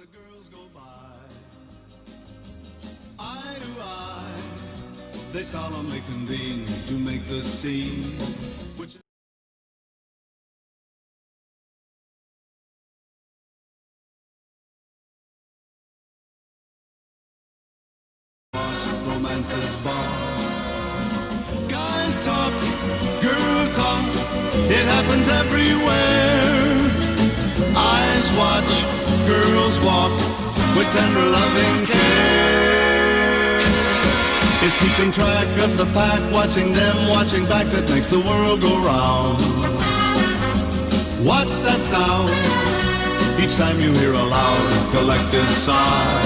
the girls go by, eye to eye, they solemnly convene to make the scene, which romance's boss. Guys talk, girl talk, it happens everywhere. Eyes watch, girls walk with tender loving care. It's keeping track of the pack, watching them, watching back, that makes the world go round. What's that sound? Each time you hear a loud collective sigh,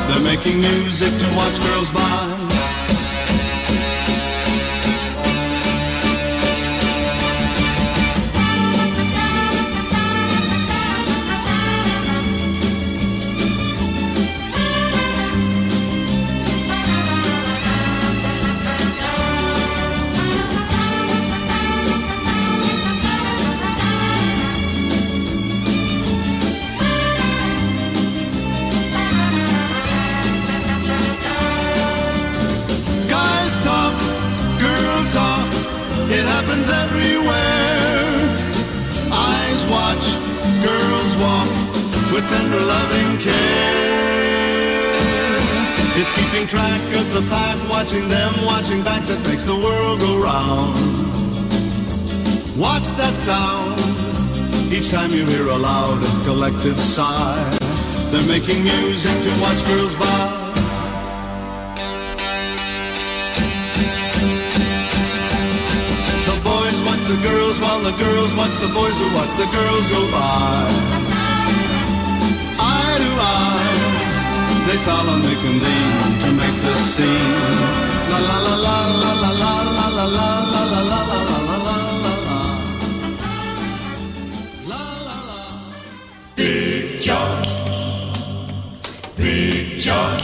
they're making music to watch girls by. It happens everywhere. Eyes watch, girls walk with tender loving care. It's keeping track of the pack, watching them, watching back, that makes the world go round. What's that sound? Each time you hear a loud and collective sigh, they're making music to watch girls by. The girls while the girls watch the boys who watch the girls go by. Eye to eye, they solemnly convene to make the scene. La la la la la la la la la la la la la la la la la. Big John, Big John.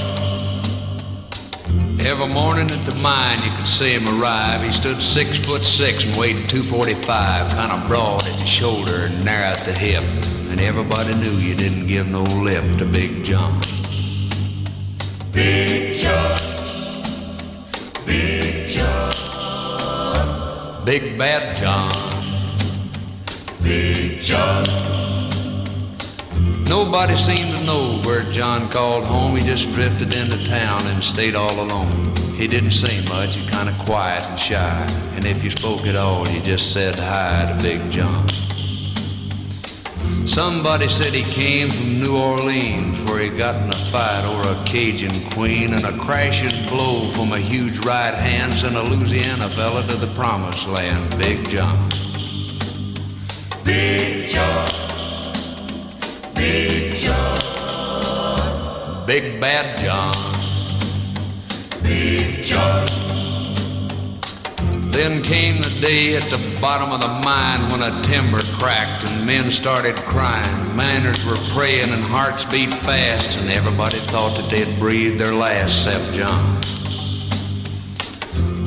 Every morning at the mine you could see him arrive. He stood 6'6" and weighed 245, kind of broad at the shoulder and narrow at the hip. And everybody knew you didn't give no lip to Big John. Big John, Big John, Big Bad John, Big John. Nobody seemed to know where John called home. He just drifted into town and stayed all alone. He didn't say much, he kind of quiet and shy. And if you spoke at all, you just said hi to Big John. Somebody said he came from New Orleans, where he got in a fight over a Cajun queen, and a crashing blow from a huge right hand sent a Louisiana fella to the promised land. Big John, Big John, Big John, Big Bad John, Big John. Then came the day at the bottom of the mine when a timber cracked and men started crying. Miners were praying and hearts beat fast, and everybody thought that they'd breathed their last except John.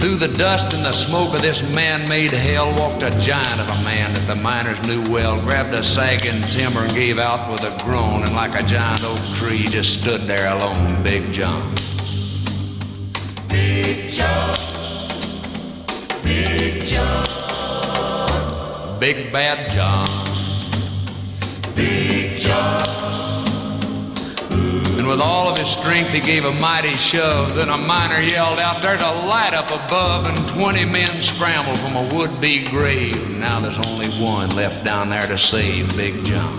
Through the dust and the smoke of this man-made hell walked a giant of a man that the miners knew well, grabbed a sagging timber and gave out with a groan, and like a giant oak tree just stood there alone. Big John, Big John, Big John, Big Bad John, Big John. And with all of his strength he gave a mighty shove. Then a miner yelled out, "There's a light up above," and 20 men scrambled from a would-be grave. Now there's only one left down there to save Big John.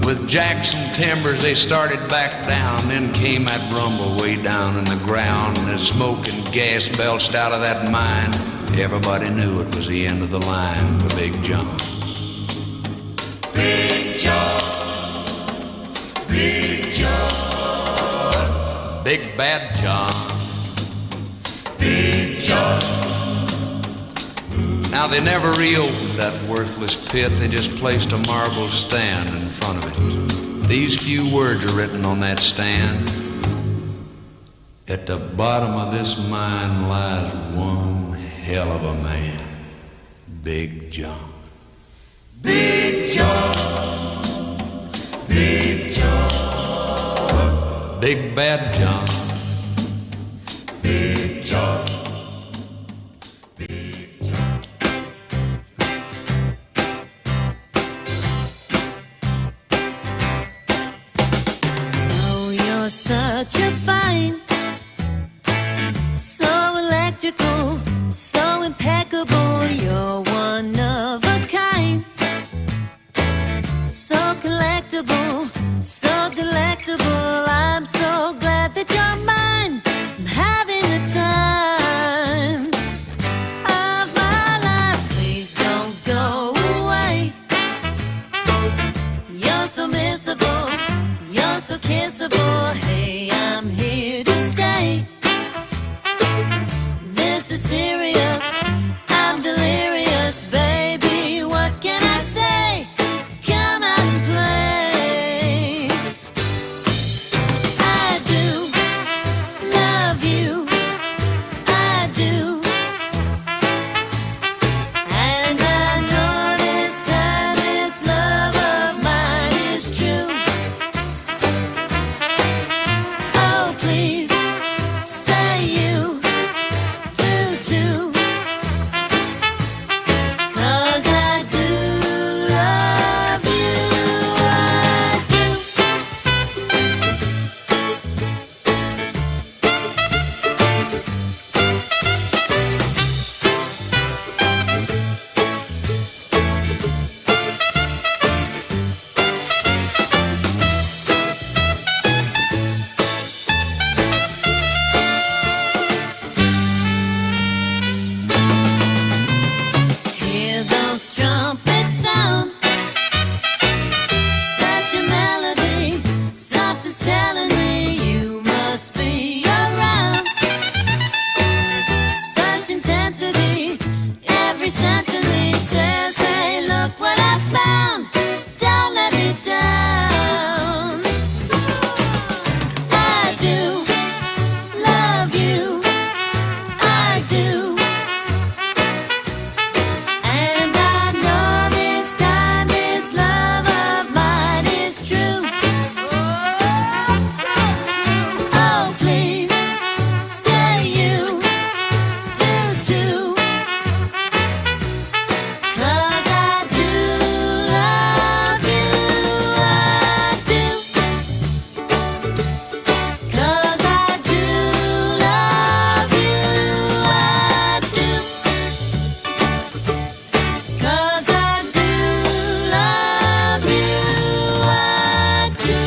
With jacks and timbers they started back down. Then came that rumble way down in the ground, and as smoke and gas belched out of that mine, everybody knew it was the end of the line for Big John. Big John, Big John, Big Bad John, Big John. Now they never reopened that worthless pit. They just placed a marble stand in front of it. These few words are written on that stand: "At the bottom of this mine lies one hell of a man, Big John." Big John, Big Big Bad John. Big John. Oh, you're such a fine, so electrical, so impeccable. You're one of a kind, so collectible, so delectable. I'm so glad that you're mine. I'm having the time of my life. Please don't go away. You're so missable, you're so kissable. Hey, I'm here to stay. This is serious, I'm delirious, baby. What can I say? Come out and play. I do love you, I do. And I know this time this love of mine is true. Oh, please say you do too. 'Cause I do love you, I do. Hear those trumpets sound, such a melody, something's telling me you must be around. Such intensity, every sense of me says, hey, look what I found, don't let me down. I do love you, I do. And I know this time this love of mine is true. Oh, please say you do too. 'Cause I do love you, I do. 'Cause I do love you, I do. 'Cause I do love you, I do.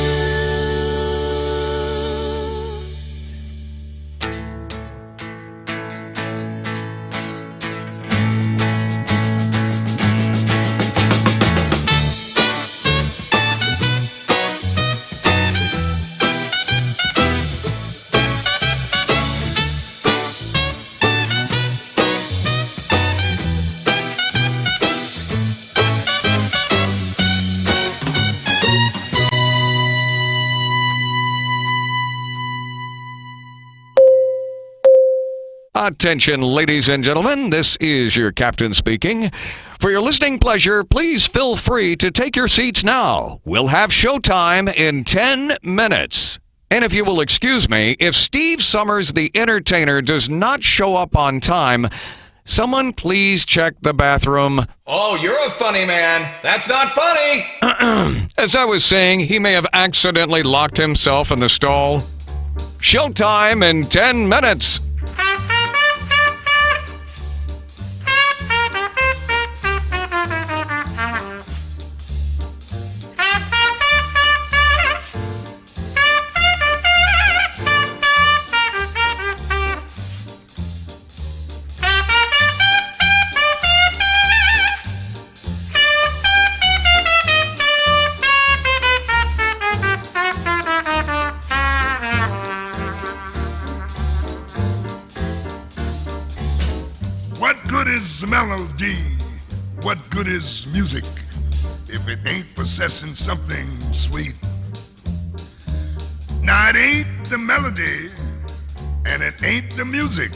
Attention, ladies and gentlemen, this is your captain speaking. For your listening pleasure, please feel free to take your seats now. We'll have showtime in 10 minutes. And if you will excuse me, if Steve Summers, the entertainer, does not show up on time, someone please check the bathroom. Oh, you're a funny man. That's not funny. As I was saying, he may have accidentally locked himself in the stall. Showtime in 10 minutes. What good is melody? What good is music if it ain't possessing something sweet? Now it ain't the melody and it ain't the music.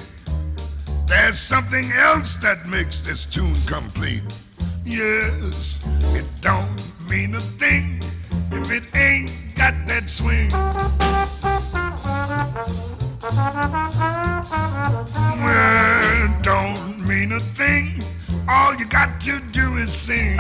There's something else that makes this tune complete. Yes, it don't mean a thing if it ain't got that swing. All you got to do is sing.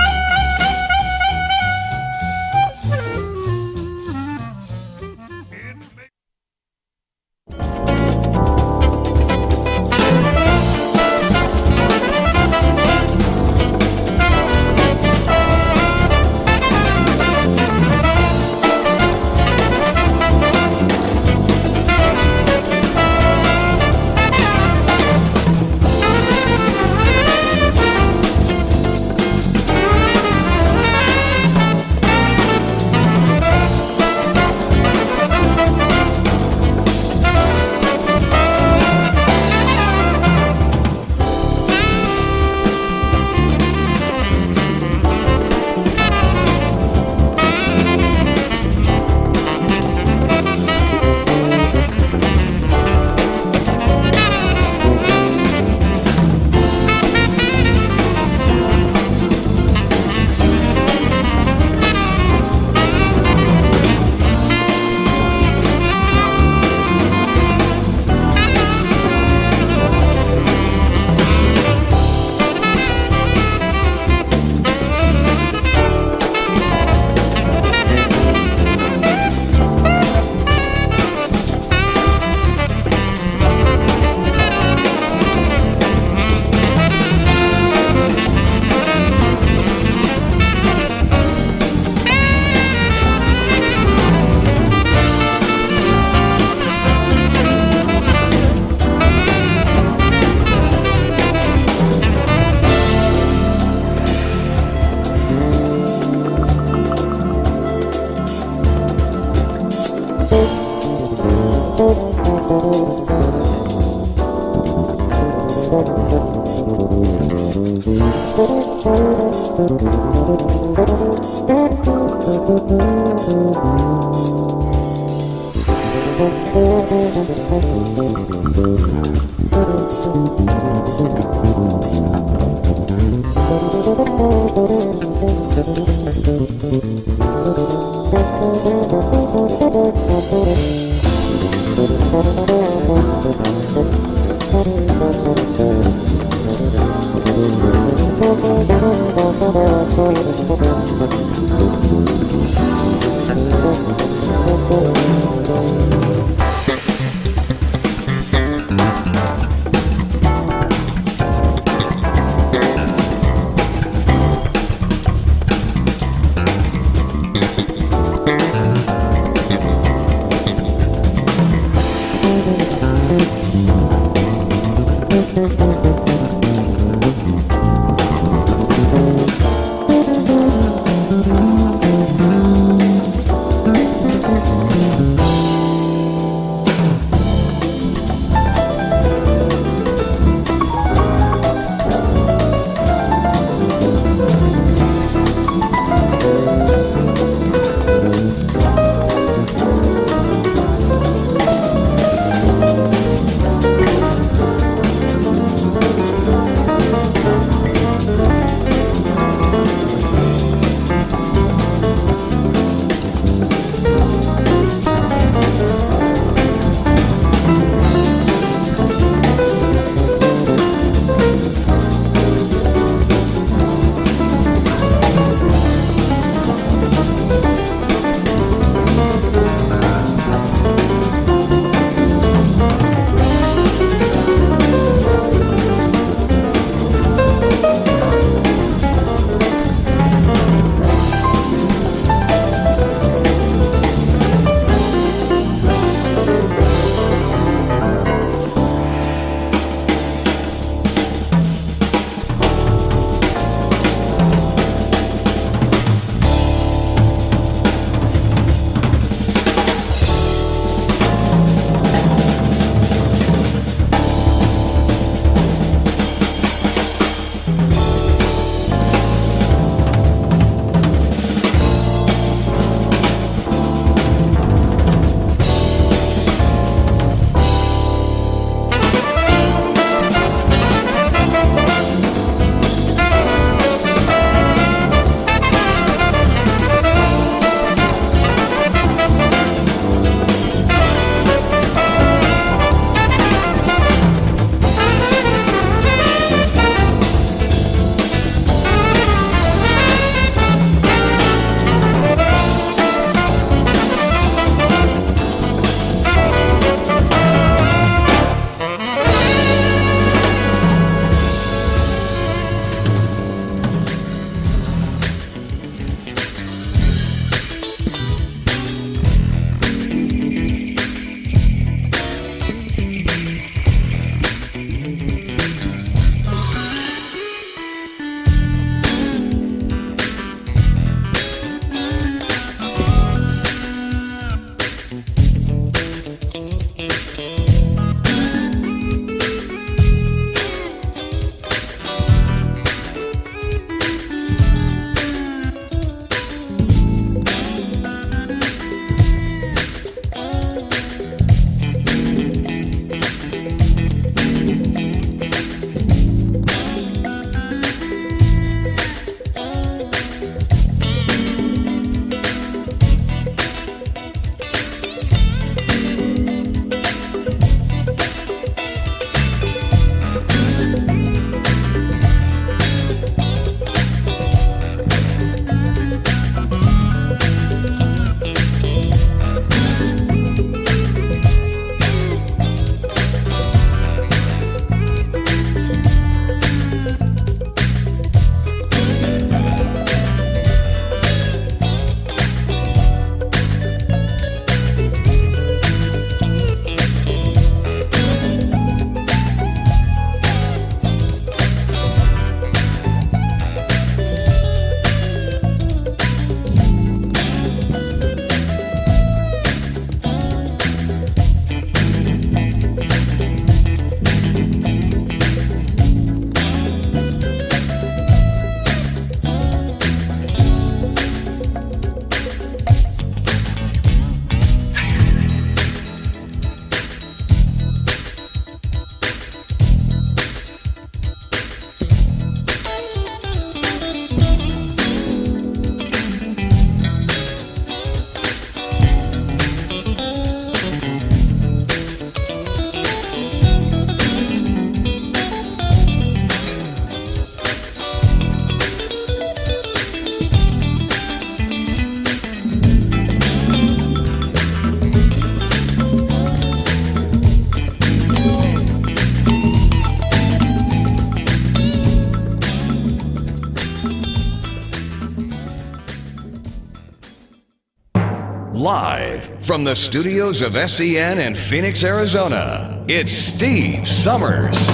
Live from the studios of SEN in Phoenix, Arizona, it's Steve Summers.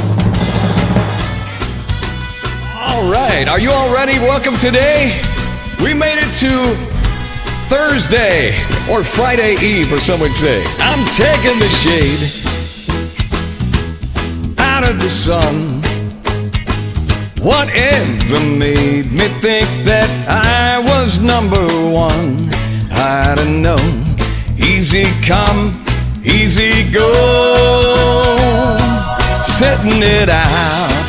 All right, are you all ready? Welcome today. We made it to Thursday, or Friday Eve, or some would say. I'm taking the shade out of the sun. Whatever made me think that I was number one? I don't know. Easy come, easy go. Sitting it out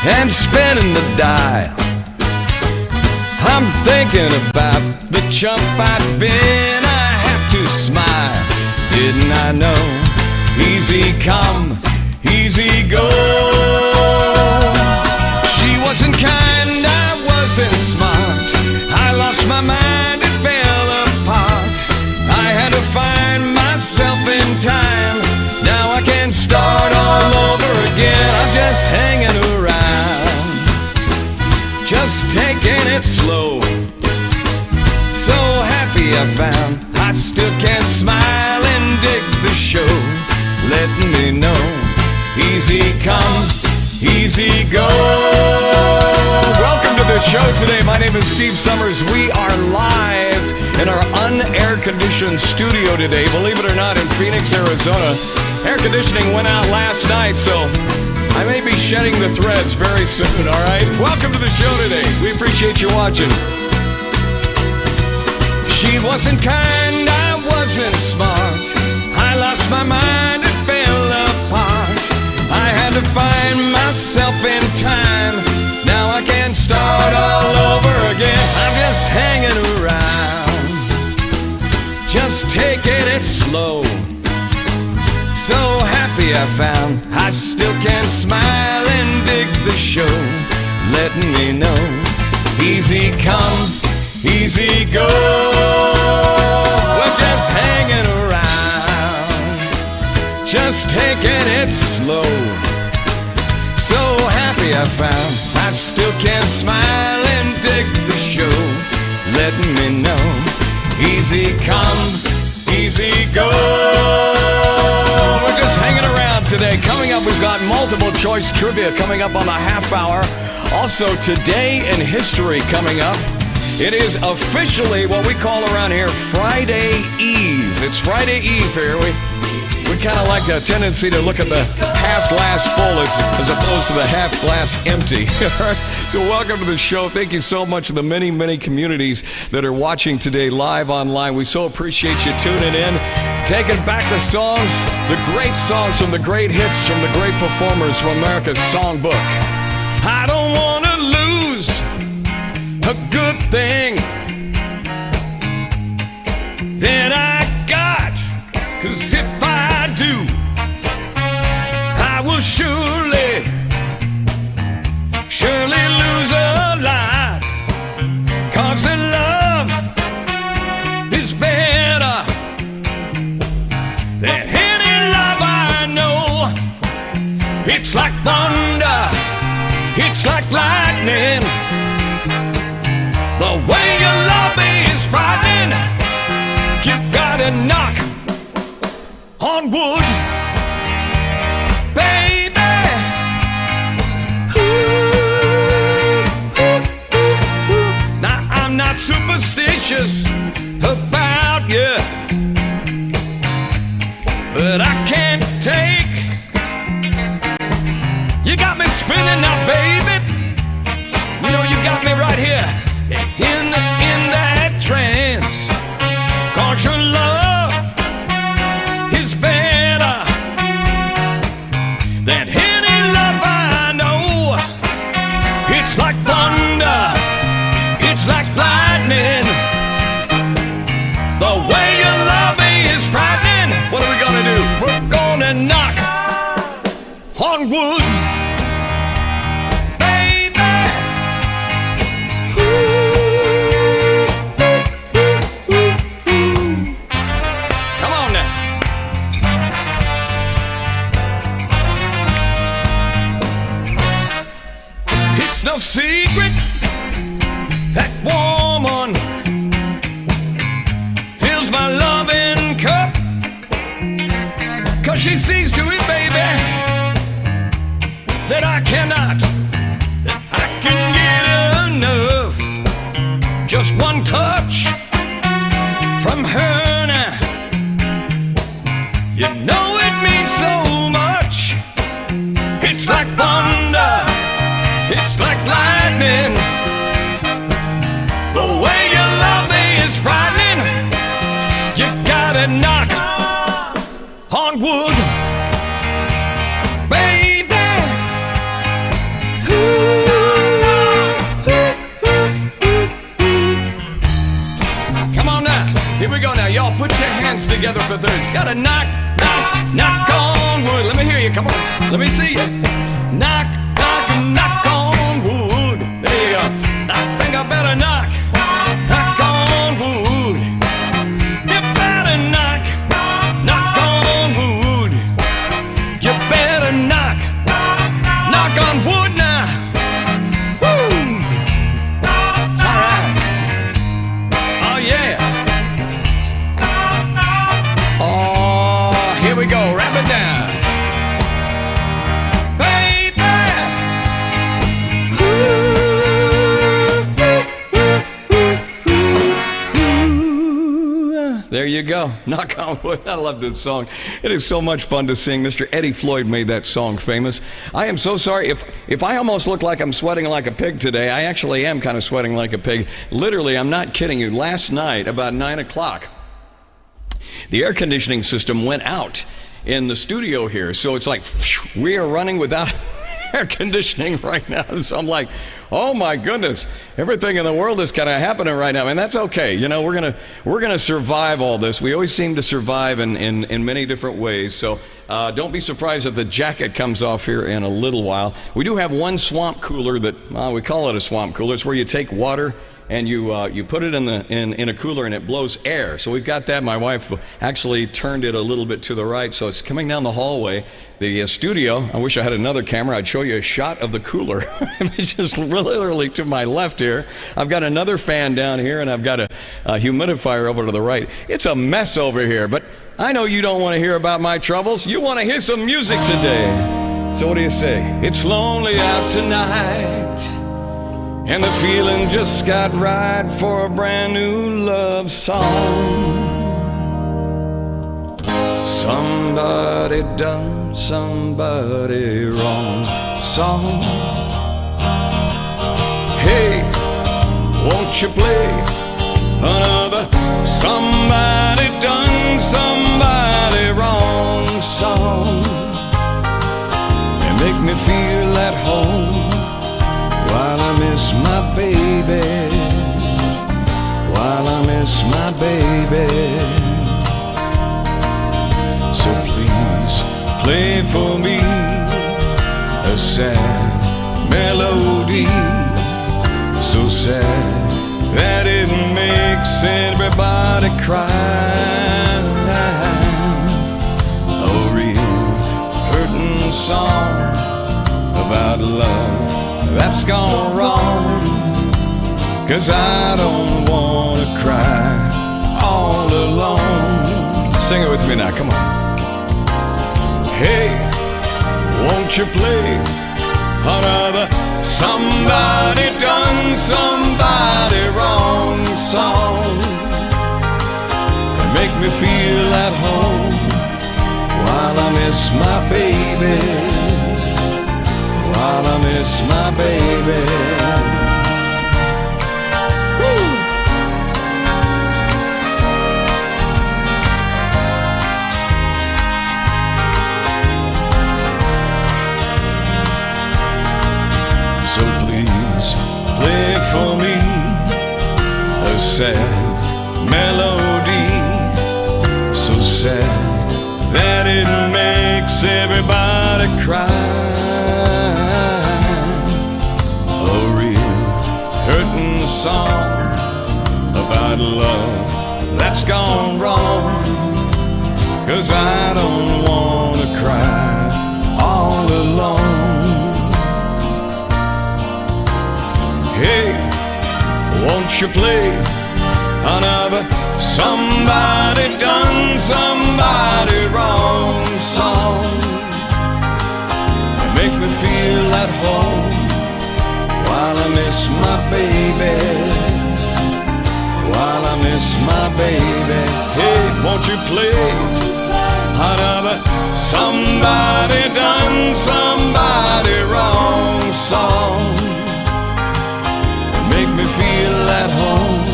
and spinning the dial. I'm thinking about the chump I've been. I have to smile. Didn't I know? Easy come, easy go. She wasn't kind, I wasn't smart. I lost my mind. Find myself in time. Now I can start all over again. I'm just hanging around, just taking it slow. So happy I found I still can smile and dig the show. Letting me know, easy come, easy go. Welcome to the show today. My name is Steve Summers. We are live in our unair-conditioned studio today, believe it or not, in Phoenix, Arizona. Air conditioning went out last night, so I may be shedding the threads very soon, all right? Welcome to the show today. We appreciate you watching. She wasn't kind, I wasn't smart. I lost my mind, it fell apart. I had to find myself in time. Now I can start all over again. I'm just hanging around, just taking it slow. So happy I found I still can smile and dig the show. Letting me know, easy come, easy go. We're just hanging around, just taking it slow. So happy I found I still can smile and dig the show. Letting me know, easy come, easy go. We're just hanging around today. Coming up, we've got multiple choice trivia coming up on the half hour. Also, Today in History coming up. It is officially what we call around here Friday Eve. It's Friday Eve here. We kind of like the tendency to look at the half glass full as opposed to the half glass empty. So welcome to the show. Thank you so much to the many, many communities that are watching today live online. We so appreciate you tuning in, taking back the songs, the great songs from the great hits from the great performers from America's songbook. I don't want to lose a good thing that I got, 'cause if I do, I will surely lose a lot. 'Cause the love is better than any love I know. It's like thunder, it's like lightning. The way you love me is frightening. You've gotta knock on wood, baby. Ooh, ooh, ooh, ooh. Now I'm not superstitious about you, but I can't take. You got me spinning now, baby. You know you got me right here in that trance. 'Cause your love is better than any love I know. It's like thunder, it's like lightning. The way you love me is frightening. What are we gonna do? We're gonna knock on wood, baby. Ooh, ooh, ooh, ooh, ooh. Come on now. It's no secret that woman my loving cup, 'cause she sees to it, baby, that I cannot, that I can get enough. Just one touch from her now, you know it means so much. It's like thunder, it's like lightning. The way you love me is frightening. You gotta knock on wood, baby. Come on now, here we go now. Y'all put your hands together for thirds. Gotta knock, knock, knock on wood. Let me hear you, come on. Let me see you. Knock, knock, knock on wood. There you go. I think I better knock, knock on wood. You better knock, knock on wood. You better knock, knock on wood now. Woo! All right. Oh yeah. Oh, here we go. Wrap it down. There you go. Knock on wood. I love this song. It is so much fun to sing. Mr. Eddie Floyd made that song famous. I am so sorry if I almost look like I'm sweating like a pig today. I actually am kind of sweating like a pig. Literally, I'm not kidding you. Last night, about 9 o'clock, the air conditioning system went out in the studio here. So it's like, we are running without air conditioning right now. So I'm like, oh my goodness, everything in the world is kind of happening right now, and that's okay. You know, we're gonna survive all this. We always seem to survive in many different ways. So don't be surprised if the jacket comes off here in a little while. We do have one swamp cooler that we call it a swamp cooler. It's where you take water and you put it in a cooler and it blows air. So we've got that. My wife actually turned it a little bit to the right, so it's coming down the hallway. The studio, I wish I had another camera. I'd show you a shot of the cooler. It's just literally to my left here. I've got another fan down here, and I've got a humidifier over to the right. It's a mess over here, but I know you don't want to hear about my troubles. You want to hear some music today. So what do you say? It's lonely out tonight, and the feeling just got right for a brand new love song. Somebody done somebody wrong song. Hey, won't you play another somebody done somebody wrong song, and make me feel at home while I miss my baby, while I miss my baby. So please play for me a sad melody, so sad that it makes everybody cry. A real hurting song about love that's gone wrong, 'cause I don't wanna cry all alone. Sing it with me now, come on. Hey, won't you play another somebody done somebody wrong song, and make me feel at home while I miss my baby, while I miss my baby. Woo! So please play for me a sad melody, so sad that it makes everybody cry. A real hurting song about love that's gone wrong, 'cause I don't wanna cry all alone. Hey, won't you play another somebody my baby, while I miss my baby. Hey, won't you play another somebody done somebody wrong song? Make me feel at home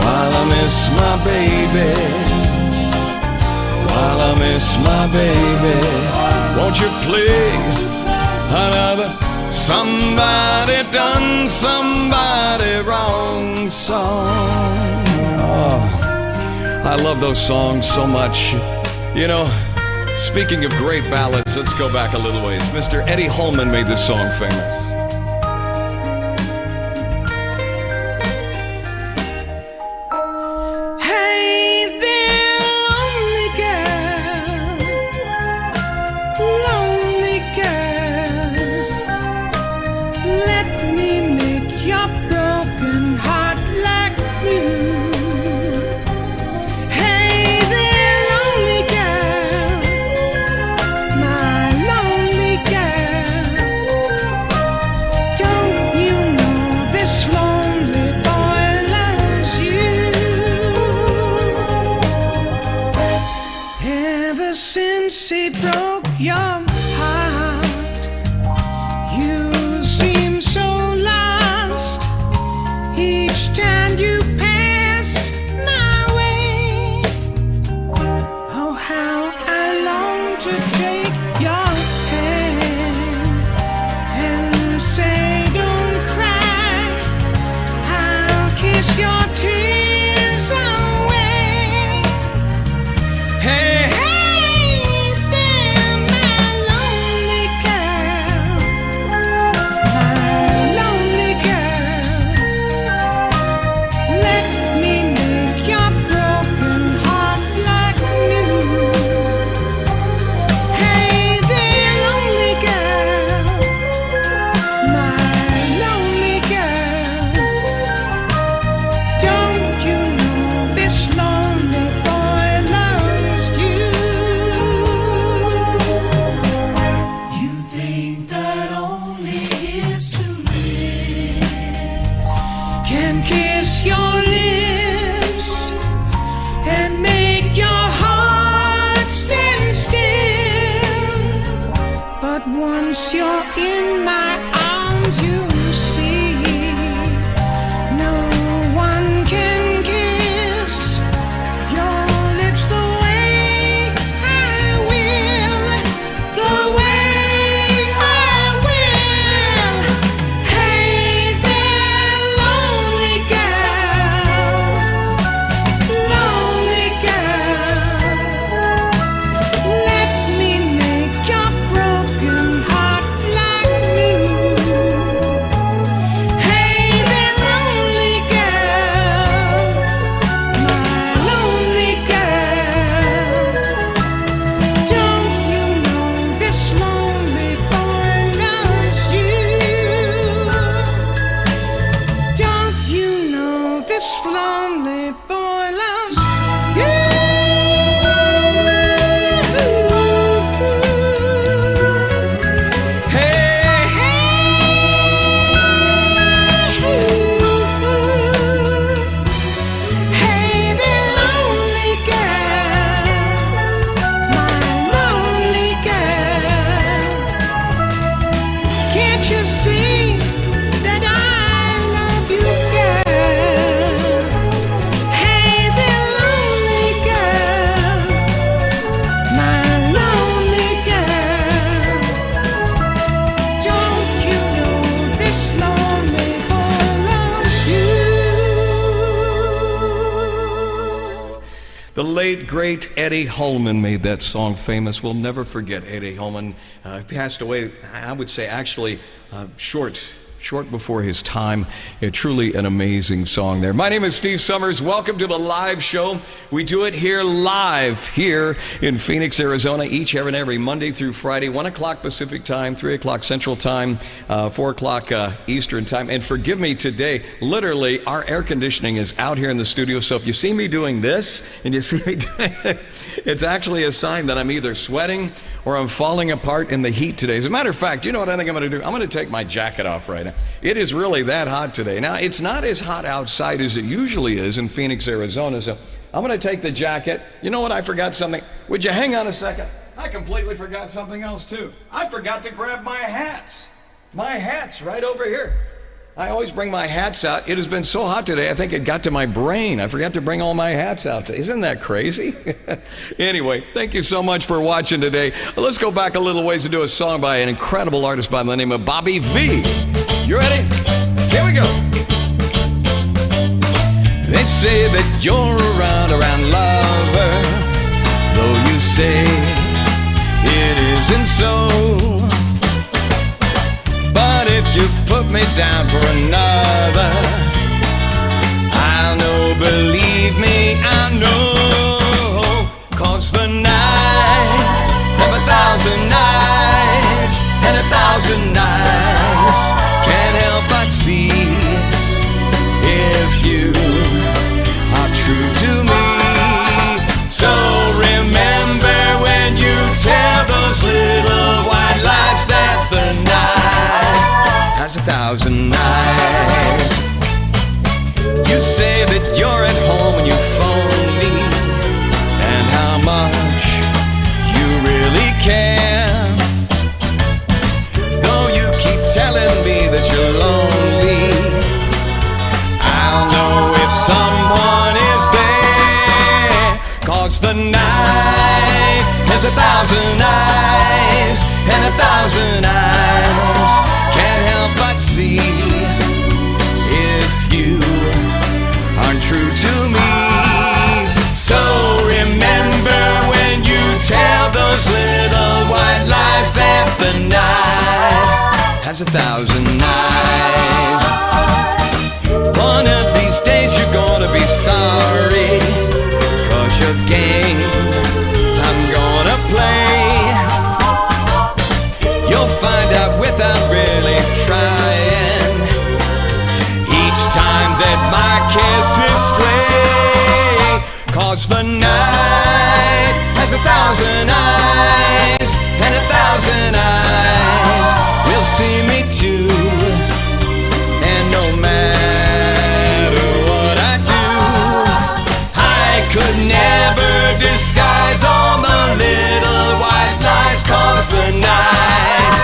while I miss my baby, while I miss my baby. Won't you play another somebody done somebody wrong song? Oh, I love those songs so much. You know, speaking of great ballads, let's go back a little ways. Mr. Eddie Holman made this song famous. Once you're in my arms, you see no one can kiss your lips the way I will, the way I will. Hey there, lonely girl, let me make your broken heart like new. Hey there, lonely girl, my lonely girl. Don't you know this lonely boy loves you? Don't you know this lonely boy loves you? Hey there, lonely girl, my lonely girl. Can't you see that I love you, girl? Hey there, lonely girl, my lonely girl. Don't you know this lonely boy loves you? The late, great Eddie Holman made that song famous. We'll never forget Eddie Holman. He passed away, I would say, actually, short before his time. Truly an amazing song there. My name is Steve Summers. Welcome to the live show. We do it here live here in Phoenix, Arizona, each and every Monday through Friday, 1 o'clock Pacific time, 3 o'clock Central time, 4 o'clock Eastern time. And forgive me today, literally, our air conditioning is out here in the studio. So if you see me doing this and you see me doing it's actually a sign that I'm either sweating or I'm falling apart in the heat today. As a matter of fact, you know what I think I'm going to do? I'm going to take my jacket off right now. It is really that hot today. Now, it's not as hot outside as it usually is in Phoenix, Arizona, so I'm going to take the jacket. You know what? I forgot something. Would you hang on a second? I completely forgot something else, too. I forgot to grab my hats. My hat's right over here. I always bring my hats out. It has been so hot today, I think it got to my brain. I forgot to bring all my hats out today. Isn't that crazy? Anyway, thank you so much for watching today. Let's go back a little ways to do a song by an incredible artist by the name of Bobby V. You ready? Here we go. They say that you're a round-around lover, though you say it isn't so. But if you put me down for another, I'll know, believe me, I know. 'Cause the night of 1,000 nights and 1,000 nights can't help but see if you are true to me. So remember when you tell those little white lies that the night has 1,000 eyes. You say that you're at home when you phone me, and how much you really care. Though you keep telling me that you're lonely, I'll know if someone is there. 'Cause the night has 1,000 eyes, and 1,000 eyes can't help but see if you aren't true to me. So remember when you tell those little white lies that the night has 1,000 eyes. One of these days you're gonna be sorry, 'cause your game I'm gonna play, you'll find out without really trying, each time that my kiss is stray. 'Cause the night has 1,000 eyes, and 1,000 eyes will see me too. And no matter what I do, I could never disguise all the little white lies. 'Cause the night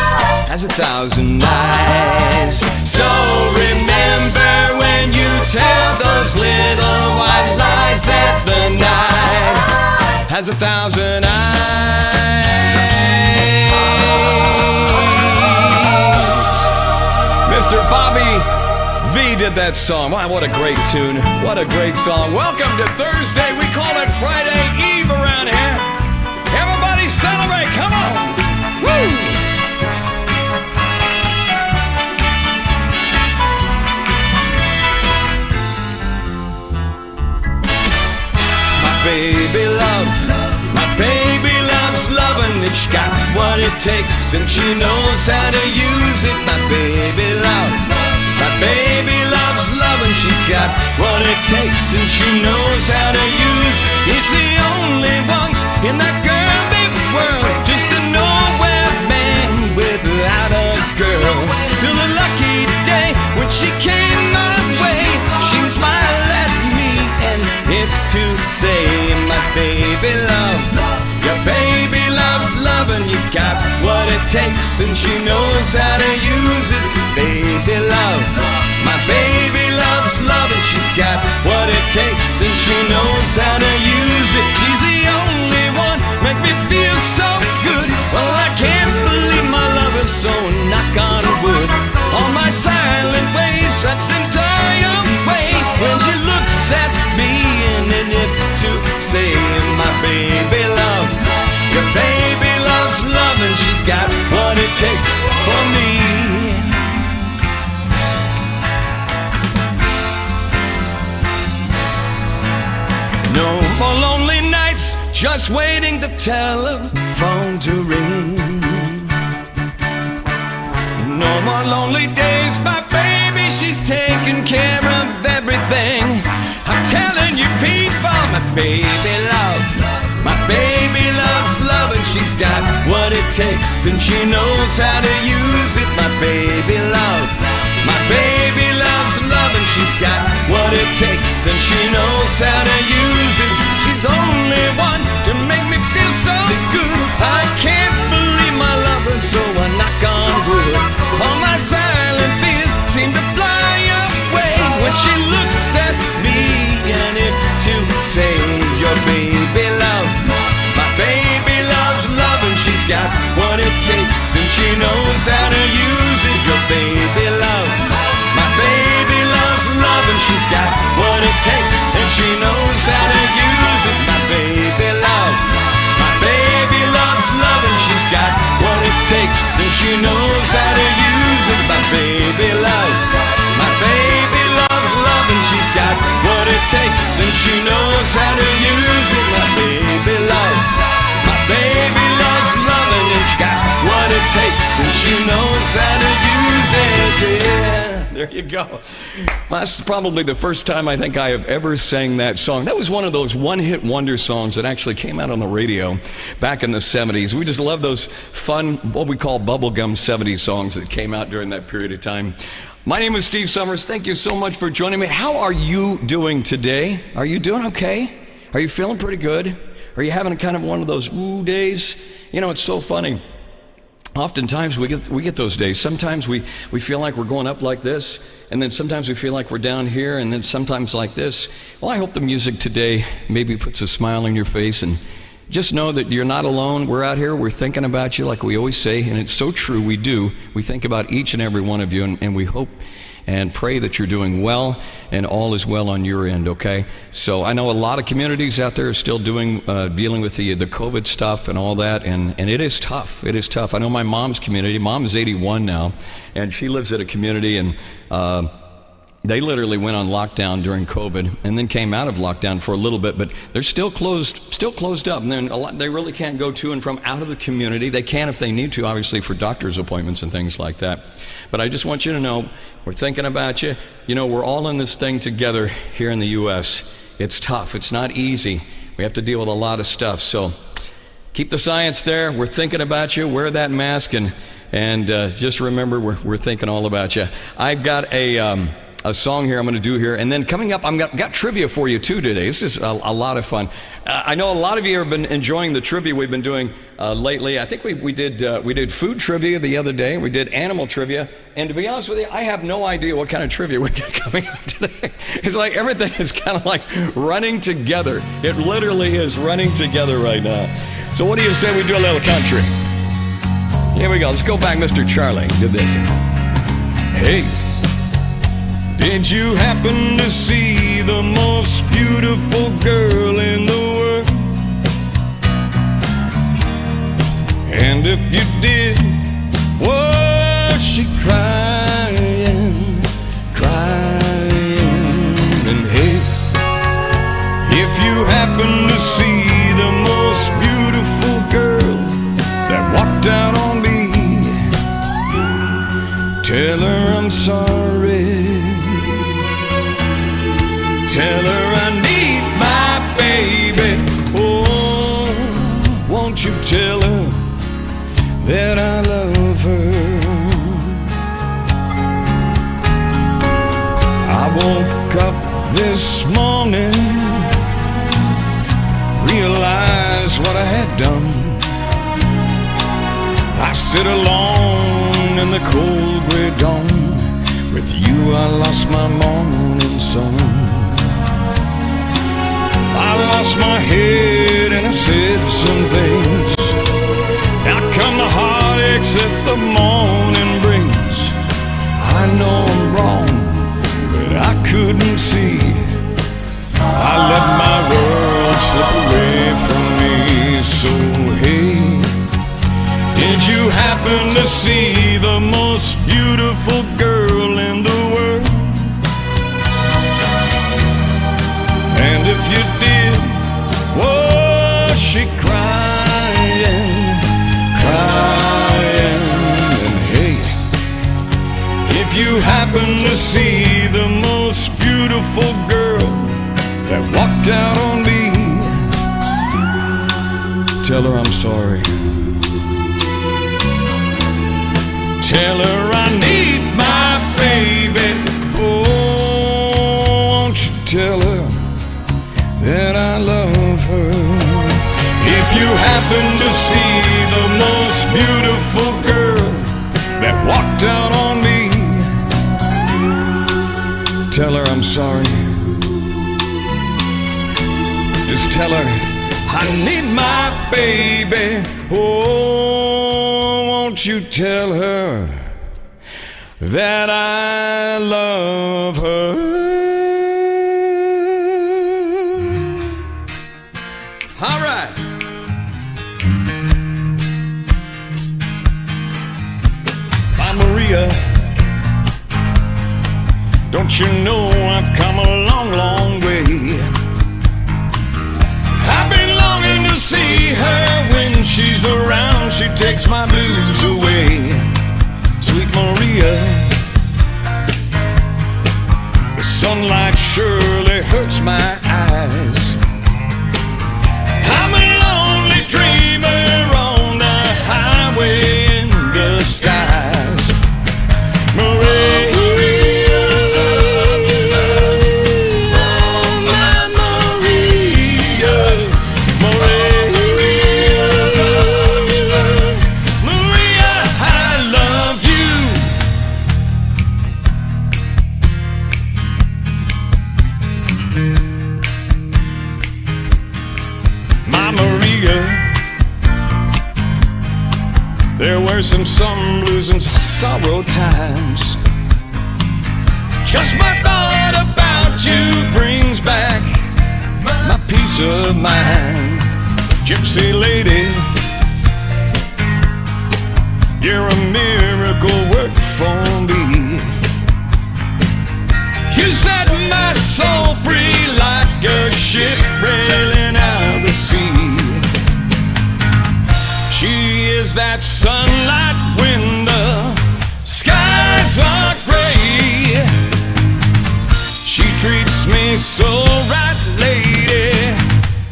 has 1,000 eyes. So remember when you tell those little white lies that the night has 1,000 eyes. Mr. Bobby V did that song. Wow, what a great tune. What a great song. Welcome to Thursday. We call it Friday Eve around here. Everybody celebrate. Come on. Woo! My baby loves loving. It's got what it takes, and she knows how to use it. My baby loves loving. She's got what it takes, and she knows how to use. It's the only ones in that girl big world, just a nowhere man without a girl. Till the lucky day when she came my way, she smiled at me, and if to say, my baby love, your baby loves loving. You got what it takes, and she knows how to use it. Baby love, my baby loves loving. She's got what it takes, and she knows how to use it. She's the only one make me feel so good. Well, I can't believe my love is so knock on wood. All my silent ways, that's the entire way when she looks at me, and then if to say, my baby love, your baby loves loving. She's got what it takes for me. No more lonely nights, just waiting the telephone to ring. No more lonely days, my baby, she's taking care of everything. I'm telling you people, my baby loves loving. She's got what it takes, and she knows how to use it. My baby love, My baby loves love and she's got what it takes, and she knows how to use it. She's only one to make me feel so good. I can't believe my lover, so I knock on wood. All my silent fears seem to fly away when she looks at me. And if to say your baby love, my baby loves love and she's got what it takes, and she knows how to use it. Your baby love, my baby loves love and she's got what it takes, and she knows how to use it. My baby love, my baby loves love and she's got what it takes, and she knows how to use it. My baby love, my baby loves love and she's got what it takes, and she knows how to use it. My baby love, my baby loves loving and she's got what it takes, and she knows how to use it. Yeah, there you go. Well, that's probably the first time I think I have ever sang that song. That was one of those one-hit wonder songs that actually came out on the radio back in the 70s. We just love those fun, what we call bubblegum 70s songs that came out during that period of time. My name is Steve Summers. Thank you so much for joining me. How are you doing today? Are you doing okay? Are you feeling pretty good? Are you having kind of one of those woo days? You know, it's so funny. Oftentimes we get those days. Sometimes we feel like we're going up like this, and then sometimes we feel like we're down here, and then sometimes like this. Well, I hope the music today maybe puts a smile on your face, and just know that you're not alone. We're out here, we're thinking about you like we always say, and it's so true, we do. We think about each and every one of you, and we hope and pray that you're doing well and all is well on your end, okay? So I know a lot of communities out there are still dealing with the COVID stuff and all that, and it is tough. It is tough. I know my mom's community. Mom is 81 now, and she lives at a community, and they literally went on lockdown during COVID and then came out of lockdown for a little bit, but they're still closed up. And then they really can't go to and from out of the community. They can if they need to, obviously, for doctor's appointments and things like that. But I just want you to know, we're thinking about you. You know, we're all in this thing together here in the U.S. It's tough. It's not easy. We have to deal with a lot of stuff. So keep the science there. We're thinking about you. Wear that mask, and just remember, we're thinking all about you. I've got a song here I'm going to do here, and then coming up, I've got trivia for you too today. This is a lot of fun. I know a lot of you have been enjoying the trivia we've been doing lately. I think we did food trivia the other day. We did animal trivia, and to be honest with you, I have no idea what kind of trivia we got coming up today. It's like everything is kind of like running together. It literally is running together right now. So what do you say we do a little country? Here we go. Let's go back, Mr. Charlie. Did this. Hey. Did you happen to see the most beautiful girl in the world? And if you did, was she crying, crying? And hey, if you happen to see the most beautiful girl that walked out on me, tell her I'm sorry. Tell her I need my baby. Oh, won't you tell her that I love her? I woke up this morning, realized what I had done. I sit alone in the cold gray dawn. With you I lost my morning sun. I lost my head and I said some things. Now come the heartaches that the morning brings. I know I'm wrong, but I couldn't see. I let my world slip away from me. So hey, did you happen to see the most beautiful girl in the world? And if you did, was she crying, crying? And hey, if you happen to see the most beautiful girl that walked out on me, tell her I'm sorry. Tell her I need my my baby. Oh, won't you tell her that I love her? If you happen to see the most beautiful girl that walked out on me, tell her I'm sorry. Just tell her I need my baby. Oh, won't you tell her that I love her? All right. Bye, Maria. Don't you know I've come a long, long way? I've been longing to see her. When she's around, she takes my blues away. Sweet Maria, the sunlight surely hurts my eyes. I'm a lonely dreamer on the highway in the skies. Maria, there were some blues and sorrow times. Just my thought about you brings back my peace of mind. Gypsy lady, you're a miracle work for me. You set my soul free like a ship sailing out the sea. She is that sunlight when the skies are gray. She treats me so right, lady.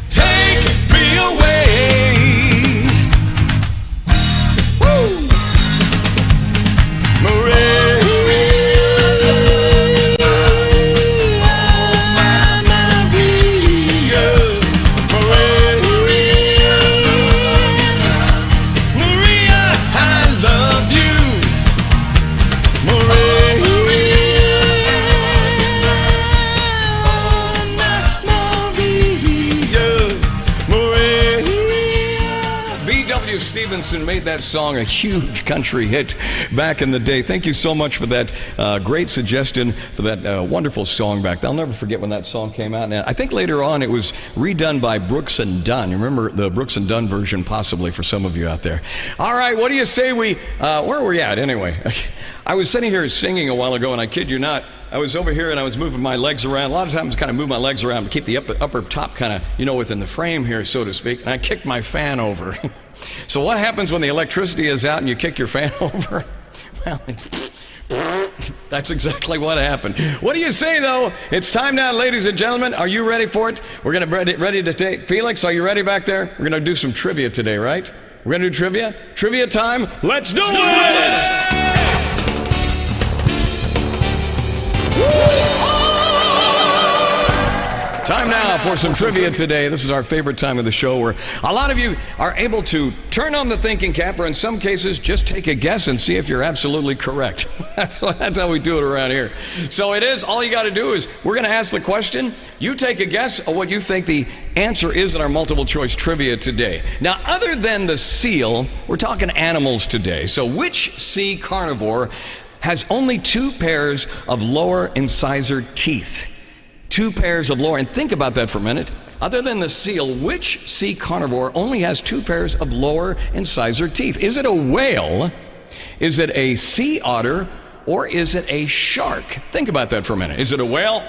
Take me away. Woo! Maria. Stevenson made that song a huge country hit back in the day. Thank you so much for that great suggestion for that wonderful song back then. I'll never forget when that song came out. Now, I think later on it was redone by Brooks and Dunn. You remember the Brooks and Dunn version, possibly, for some of you out there. All right, what do you say we, where are we at anyway? I was sitting here singing a while ago, and I kid you not, I was over here and I was moving my legs around. A lot of times I kind of move my legs around to keep the upper top kind of, within the frame here, so to speak, and I kicked my fan over. So what happens when the electricity is out and you kick your fan over? Well, that's exactly what happened. What do you say, though? It's time now, ladies and gentlemen. Are you ready for it? We're going to ready to take. Felix, are you ready back there? We're going to do some trivia today, right? We're going to do trivia? Trivia time? Let's do it! Time now for some trivia today. This is our favorite time of the show where a lot of you are able to turn on the thinking cap, or in some cases, just take a guess and see if you're absolutely correct. That's how we do it around here. So it is, all you got to do is, we're going to ask the question, you take a guess of what you think the answer is in our multiple choice trivia today. Now, other than the seal, we're talking animals today. So which sea carnivore has only 2 pairs of lower incisor teeth? 2 pairs of lower, and think about that for a minute. Other than the seal, which sea carnivore only has 2 pairs of lower incisor teeth? Is it a whale? Is it a sea otter? Or is it a shark? Think about that for a minute. Is it a whale?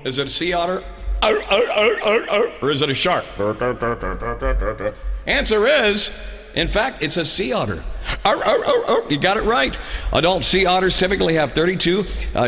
Is it a sea otter? Or is it a shark? Answer is, in fact, it's a sea otter. You got it right. Adult sea otters typically have 32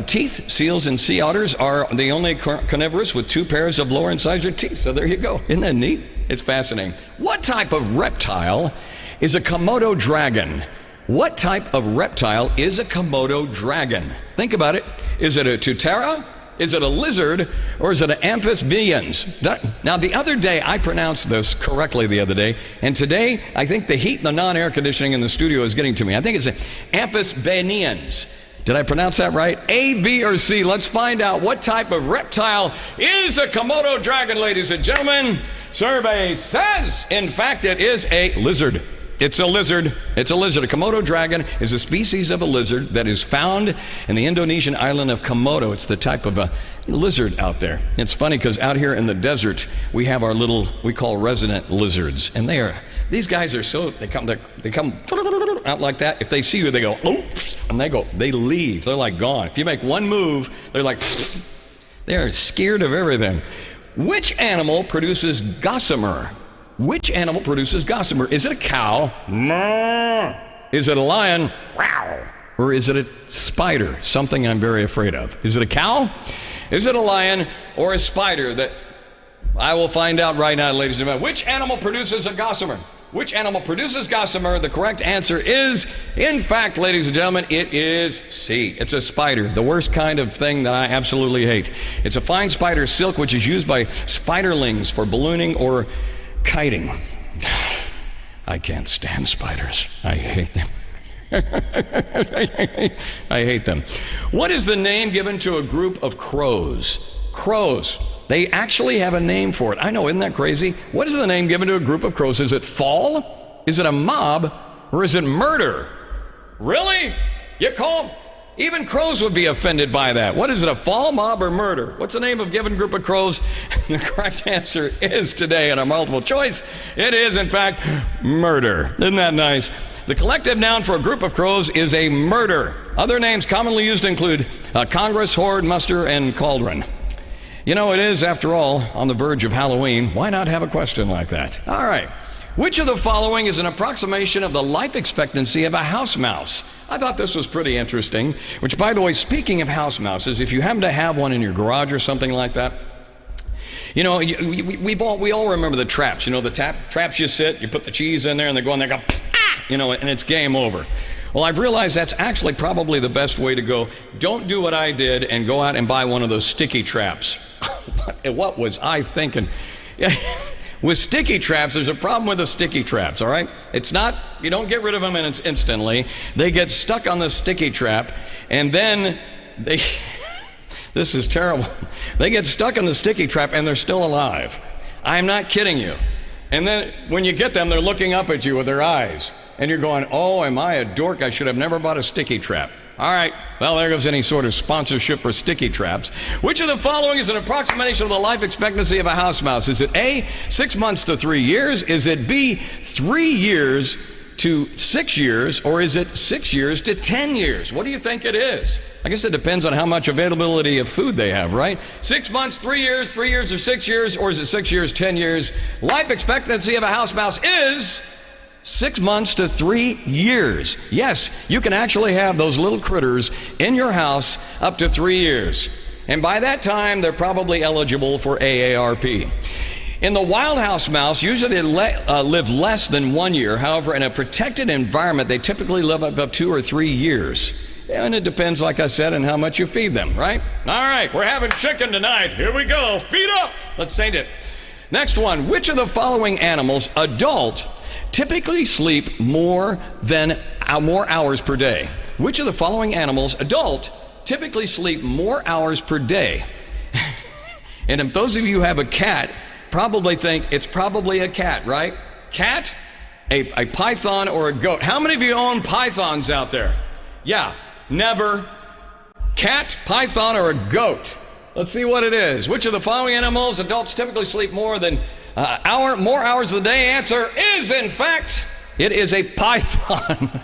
teeth. Seals and sea otters are the only carnivorous with 2 pairs of lower incisor teeth. So there you go. Isn't that neat? It's fascinating. What type of reptile is a Komodo dragon? What type of reptile is a Komodo dragon? Think about it. Is it a Tutera? Is it a lizard? Or is it an amphibians? Now, the other day, I pronounced this correctly the other day, and today, I think the heat and the non-air conditioning in the studio is getting to me. I think it's amphibians. Did I pronounce that right? A, B, or C? Let's find out what type of reptile is a Komodo dragon, ladies and gentlemen. Survey says, in fact, it is a lizard. It's a lizard. It's a lizard. A Komodo dragon is a species of a lizard that is found in the Indonesian island of Komodo. It's the type of a lizard out there. It's funny because out here in the desert, we have our little, we call resident lizards. And these guys are so, they come out like that. If they see you, they go, oh, and they leave. They're like gone. If you make one move, they're like, they're scared of everything. Which animal produces gossamer? Which animal produces gossamer? Is it a cow? Is it a lion? Wow. Or is it a spider? Something I'm very afraid of. Is it a cow? Is it a lion or a spider? That I will find out right now, ladies and gentlemen. Which animal produces a gossamer? Which animal produces gossamer? The correct answer is, in fact, ladies and gentlemen, it is C. It's a spider, the worst kind of thing that I absolutely hate. It's a fine spider silk which is used by spiderlings for ballooning or kiting. I can't stand spiders. I hate them. I hate them. What is the name given to a group of crows? Crows. They actually have a name for it. I know, isn't that crazy? What is the name given to a group of crows? Is it fall? Is it a mob? Or is it murder? Really? You call them? Even crows would be offended by that. What is it, a fall, mob, or murder? What's the name of a given group of crows? The correct answer is today in our multiple choice. It is, in fact, murder. Isn't that nice? The collective noun for a group of crows is a murder. Other names commonly used include Congress, horde, muster, and cauldron. You know, it is, after all, on the verge of Halloween. Why not have a question like that? All right. Which of the following is an approximation of the life expectancy of a house mouse? I thought this was pretty interesting. Which, by the way, speaking of house mouses, if you happen to have one in your garage or something like that, you know, we all remember the traps. You know, the traps you sit, you put the cheese in there, and they go in there, go, ah! You know, and it's game over. Well, I've realized that's actually probably the best way to go. Don't do what I did and go out and buy one of those sticky traps. What was I thinking? With sticky traps, there's a problem with the sticky traps, all right? It's not, you don't get rid of them instantly. They get stuck on the sticky trap, and then this is terrible. They get stuck in the sticky trap, and they're still alive. I'm not kidding you. And then when you get them, they're looking up at you with their eyes. And you're going, oh, am I a dork? I should have never bought a sticky trap. All right, well, there goes any sort of sponsorship for sticky traps. Which of the following is an approximation of the life expectancy of a house mouse? Is it A, 6 months to 3 years? Is it B, 3 years to 6 years? Or is it 6 years to 10 years? What do you think it is? I guess it depends on how much availability of food they have, right? 6 months, 3 years or 6 years, or is it 6 years, 10 years? Life expectancy of a house mouse is 6 months to 3 years. Yes, you can actually have those little critters in your house up to 3 years. And by that time, they're probably eligible for AARP. In the wild house mouse, usually they live less than 1 year. However, in a protected environment, they typically live up to 2 or 3 years. And it depends, like I said, on how much you feed them, right? All right, we're having chicken tonight. Here we go. Feed up. Let's taste it. Next one. Which of the following animals, adult, typically sleep more hours per day? Which of the following animals, adult, typically sleep more hours per day? And if those of you who have a cat probably think it's probably a cat, right? Cat, a python, or a goat. How many of you own pythons out there? Yeah, never. Cat, python, or a goat? Let's see what it is. Which of the following animals, adults, typically sleep more hours of the day? Answer is, in fact, it is a python.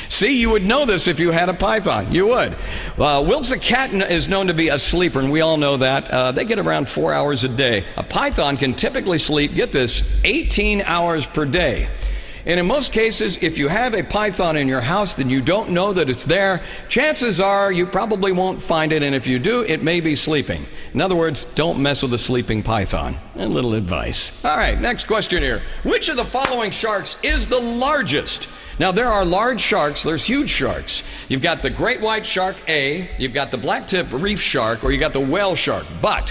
See, you would know this if you had a python. You would. Wilkes the cat is known to be a sleeper, and we all know that. They get around 4 hours a day. A python can typically sleep, get this, 18 hours per day. And in most cases, if you have a python in your house, then you don't know that it's there. Chances are you probably won't find it, and if you do, it may be sleeping. In other words, don't mess with a sleeping python. A little advice. All right, next question here. Which of the following sharks is the largest? Now, there are large sharks. There's huge sharks. You've got the great white shark A, you've got the black-tip reef shark, or you got the whale shark. But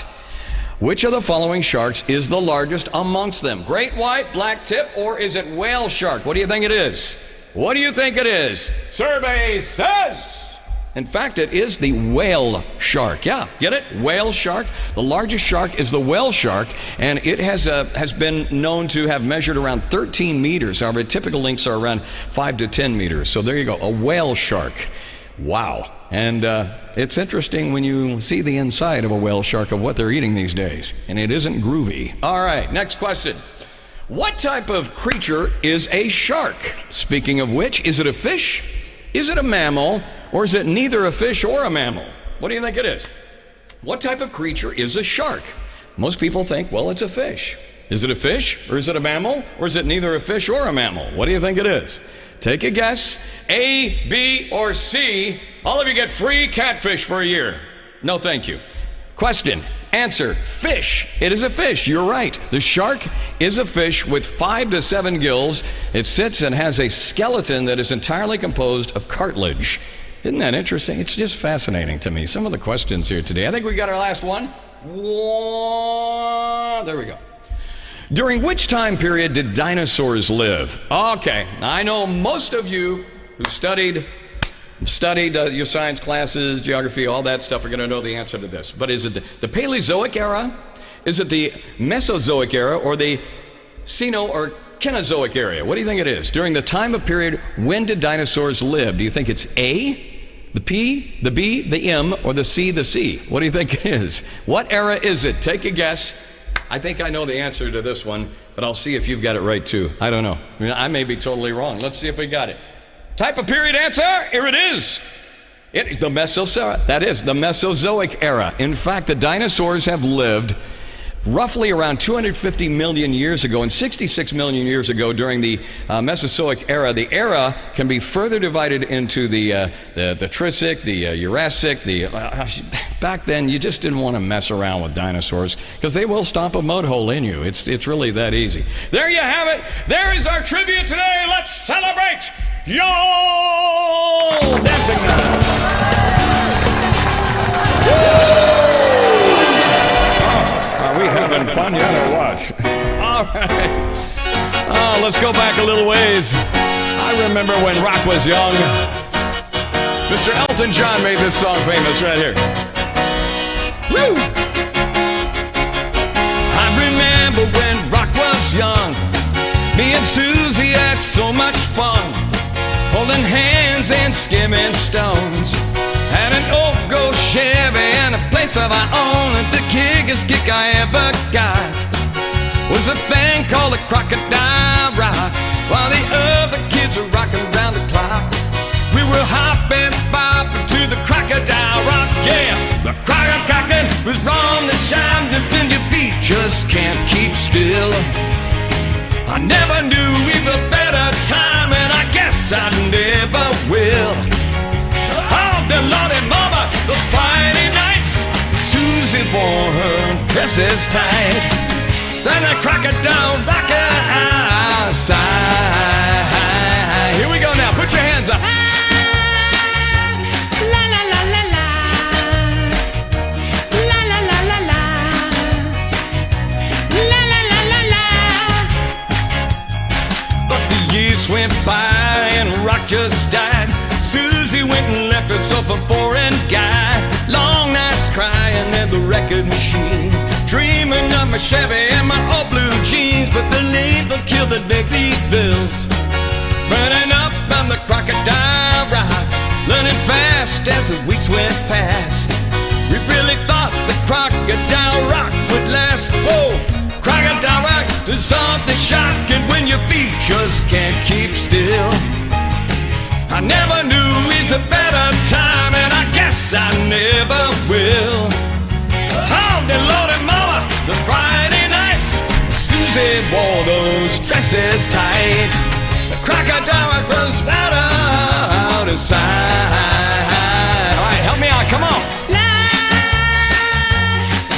which of the following sharks is the largest amongst them? Great white, black-tip, or is it whale shark? What do you think it is? What do you think it is? Survey says... In fact, it is the whale shark. Yeah, get it? Whale shark. The largest shark is the whale shark, and it has been known to have measured around 13 meters. However, typical lengths are around 5 to 10 meters. So there you go, a whale shark. Wow. And it's interesting when you see the inside of a whale shark of what they're eating these days, and it isn't groovy. All right, next question. What type of creature is a shark? Speaking of which, is it a fish? Is it a mammal? Or is it neither a fish or a mammal? What do you think it is? What type of creature is a shark? Most people think, well, it's a fish. Is it a fish? Or is it a mammal? Or is it neither a fish or a mammal? What do you think it is? Take a guess. A, B, or C. All of you get free catfish for a year. No, thank you. Question. Answer. Fish. It is a fish. You're right. The shark is a fish with 5 to 7 gills. It sits and has a skeleton that is entirely composed of cartilage. Isn't that interesting? It's just fascinating to me. Some of the questions here today. I think we got our last one. There we go. During which time period did dinosaurs live? Okay, I know most of you who studied your science classes, geography, all that stuff are going to know the answer to this. But is it the Paleozoic era? Is it the Mesozoic era or the Ceno or Kenozoic era? What do you think it is? During the time of period, when did dinosaurs live? Do you think it's A, the P, the B, the M, or the C, the C? What do you think it is? What era is it? Take a guess. I think I know the answer to this one, but I'll see if you've got it right too. I don't know. I may be totally wrong. Let's see if we got it. Type of period answer, here it is. It is the Mesozoic. That is the Mesozoic era. In fact, the dinosaurs have lived roughly around 250 million years ago and 66 million years ago during the Mesozoic era. The era can be further divided into the Triassic, the Jurassic. Back then, you just didn't want to mess around with dinosaurs because they will stomp a mud hole in you. It's really that easy. There you have it. There is our trivia today. Let's celebrate y'all dancing now. Are we having fun yet or what? All right. Oh, let's go back a little ways. I remember when rock was young. Mr. Elton John made this song famous right here. Woo! I remember when rock was young. Me and Susie had so much fun, holding hands and skimming stones. Had an old gold Chevy and a place of our own. And the biggest kick I ever got was a thing called a crocodile rock. While the other kids were rocking around the clock, we were hopping, bopping to the crocodile rock. Yeah, the crocodile was wrong to shine, and then your feet just can't keep still. I never knew even better time, and I guess I never will. Oh, the Lordy Mama, those Friday nights, Susie wore her dresses tight. Then the crocodile rocker outside. Here we go now, put your hands up. La la la la la. La la la la la. La la la la la. But the years went by and rock just died. Susie went and left herself a foreign guy. Long nights crying at the record machine, dreaming of my Chevy and my old blue jeans. But the label killed that make these bills, burning up on the crocodile rock, learning fast as the weeks went past. We really thought the crocodile rock would last. Whoa, crocodile rock is something shocking when your feet just can't keep still. I never knew it's a better time, and I guess I never will. Oh, the Lordy Mama, the Friday nights, Susie wore those dresses tight. The crocodile was right out of sight. All right, help me out, come on. La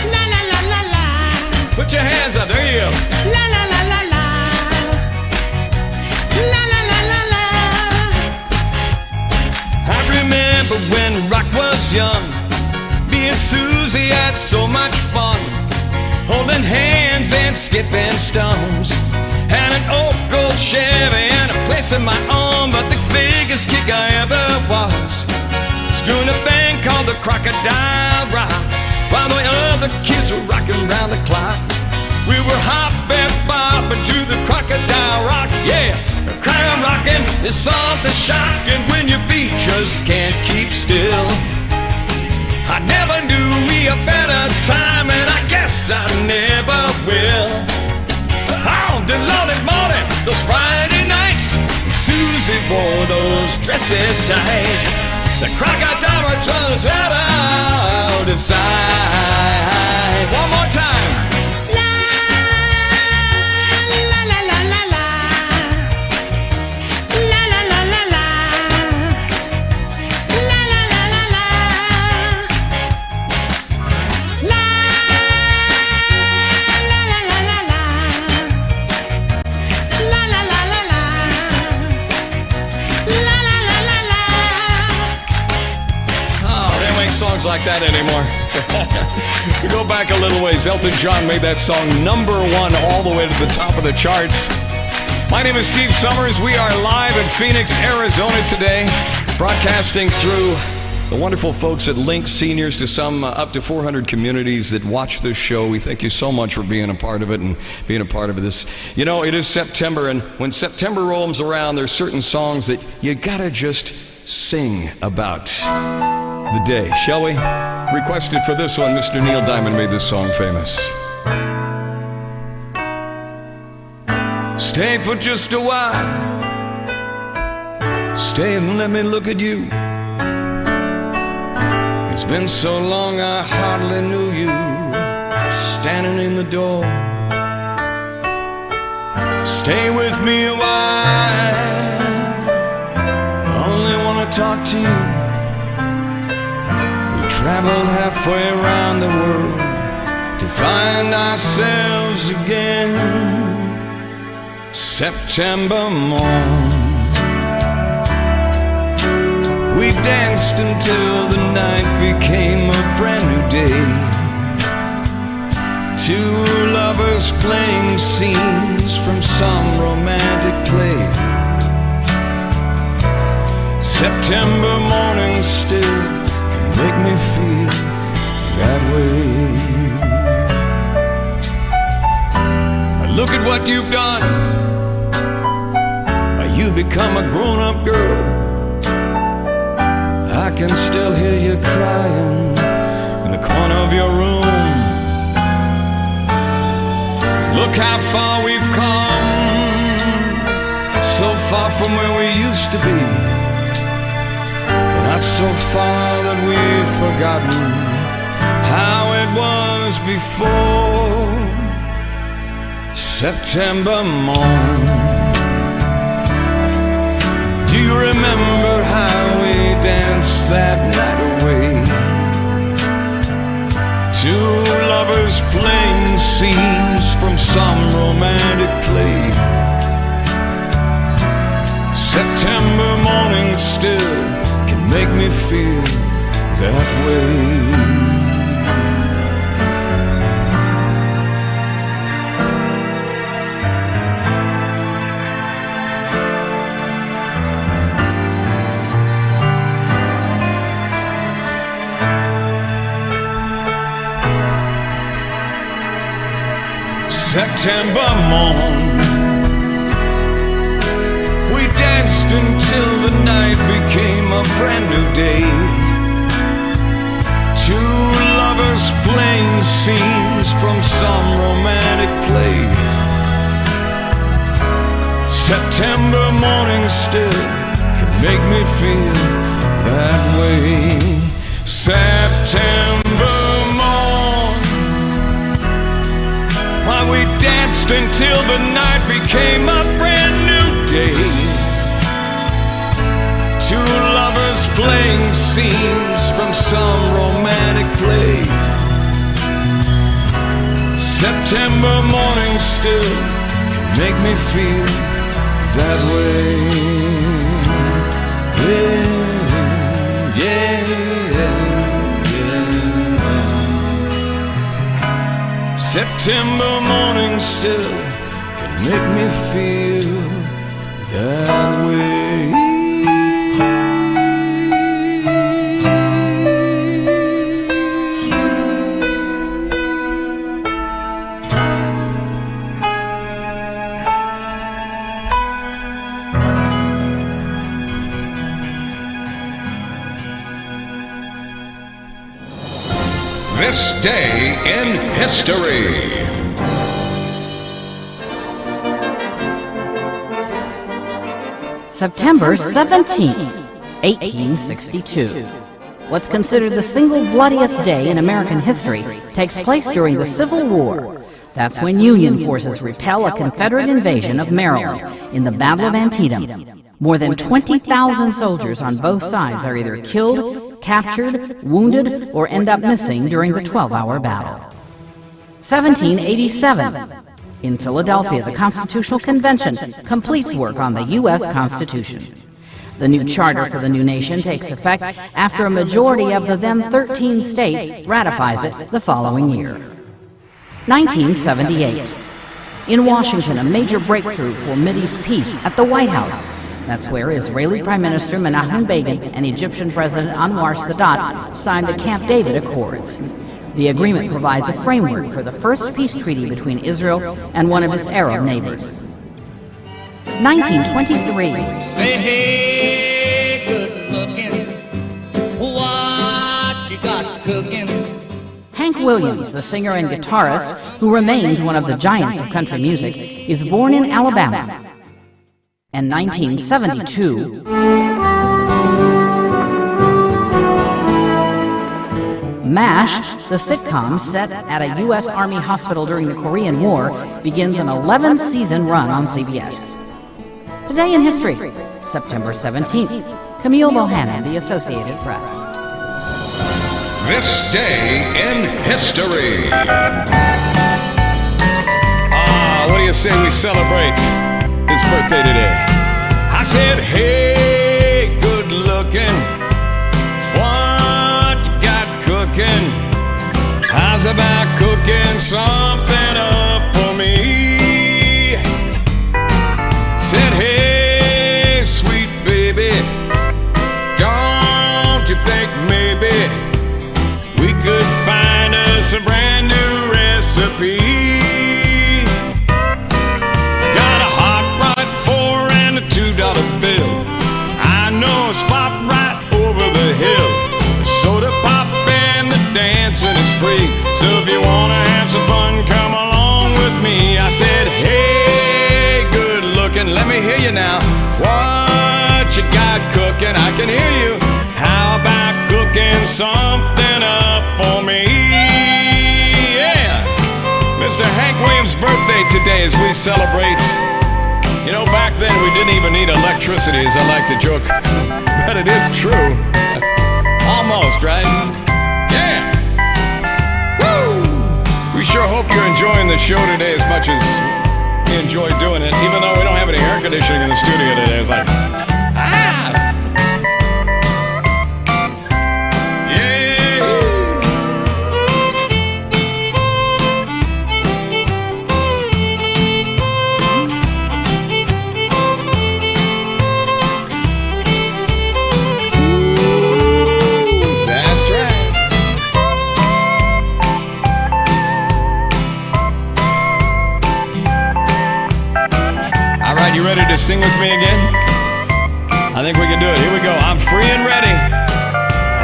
la la la la la. Put your hands up, there you go. La la la la la. La la la la la. shaping stones, and an old gold Chevy and a place of my own. But the biggest kick I ever was doing a thing called the crocodile rock, while the other kids were rocking round the clock. We were hopping, bopping to the crocodile rock. Yeah, the crowd rocking is something shocking when your feet just can't keep still. I never knew a better time, and I guess I never will. On the lonely morning, those Friday nights, Susie wore those dresses tight. The crocodile runs out of sight. One more time. La la la la la la. La la la la la. La la la la la. La la la la la la. La la la la la. La la la la la. Oh, they don't make songs like that anymore. We go back a little ways. Elton John made that song #1 all the way to the top of the charts. My name is Steve Summers. We are live in Phoenix, Arizona today, broadcasting through the wonderful folks at Link Seniors to some up to 400 communities that watch this show. We thank you so much for being a part of it and being a part of this. You know, it is September, and when September rolls around, there's certain songs that you gotta just sing about the day, shall we? Requested for this one, Mr. Neil Diamond made this song famous. Stay for just a while. Stay and let me look at you. It's been so long I hardly knew you. Standing in the door. Stay with me a while. I only want to talk to you. Traveled halfway around the world to find ourselves again. September morn, we danced until the night became a brand new day. Two lovers playing scenes from some romantic play. September morning still make me feel that way. Look at what you've done. You become a grown-up girl. I can still hear you crying in the corner of your room. Look how far we've come, so far from where we used to be. Not so far that we've forgotten how it was before. September morn, do you remember how we danced that night away? Two lovers playing scenes from some romantic play. September morning still make me feel that way. September morn, we danced until the night became a brand new day. Two lovers playing scenes from some romantic play. September morning still can make me feel that way. September morn, why we danced until the night became a brand new day. Two lovers playing scenes from some romantic play. September morning still make me feel that way. Yeah, yeah, yeah. September morning still can make me feel that way. This day in history. September 17, 1862. What's considered the single bloodiest day in American history takes place during the Civil War. That's when Union forces repel a Confederate invasion of Maryland in the Battle of Antietam. More than 20,000 soldiers on both sides are either killed, captured, wounded, or end up missing during the 12-hour battle. 1787. In Philadelphia, the Constitutional Convention completes work on the U.S. Constitution. The new charter for the new nation takes effect after a majority of the then 13 states ratifies it the following year. 1978. In Washington, a major breakthrough for Mideast peace at the White House. That's where Israeli Prime Minister Menachem Begin and Egyptian President Anwar Sadat signed the Camp David Accords. The agreement provides a framework for the first peace treaty between Israel and one of its Arab neighbors. 1923. Say, hey, good looking, what you got cooking? Hank Williams, the singer and guitarist, who remains one of the giants of country music, is born in Alabama. And 1972, MASH, the sitcom set at a U.S. Army hospital during the Korean War, begins an 11-season run on CBS. Today in history, September 17th, Camille Bohannon, The Associated Press. This day in history. What do you say we celebrate his birthday today? I said, hey, good looking, what you got cooking? How's about cooking something up for me? Said, hey, sweet baby, don't you think maybe we could find us a brand new recipe? $2 bill. I know a spot right over the hill. The soda pop and the dancing is free. So if you wanna have some fun, come along with me. I said, hey, good looking, let me hear you now. What you got cooking? I can hear you. How about cooking something up for me? Yeah, Mr. Hank Williams' birthday today as we celebrate. You know, back then we didn't even need electricity, as I like to joke. But it is true. Almost, right? Yeah! Woo! We sure hope you're enjoying the show today as much as we enjoy doing it, even though we don't have any air conditioning in the studio today. It's like, you ready to sing with me again? I think we can do it. Here we go. I'm free and ready.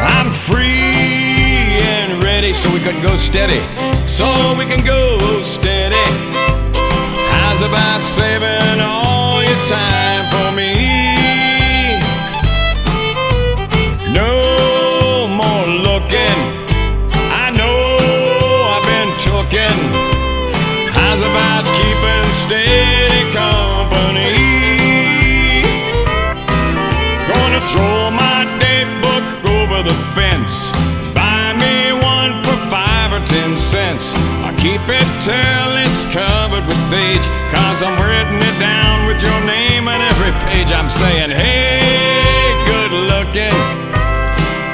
I'm free and ready. So we can go steady. So we can go steady. How's about saving all your time for me? No more looking. I know I've been tooken. How's about keeping steady company? Gonna throw my date book over the fence. Buy me one for 5 or 10 cents. I keep it till it's covered with age, 'cause I'm writing it down with your name on every page. I'm saying, hey, good looking,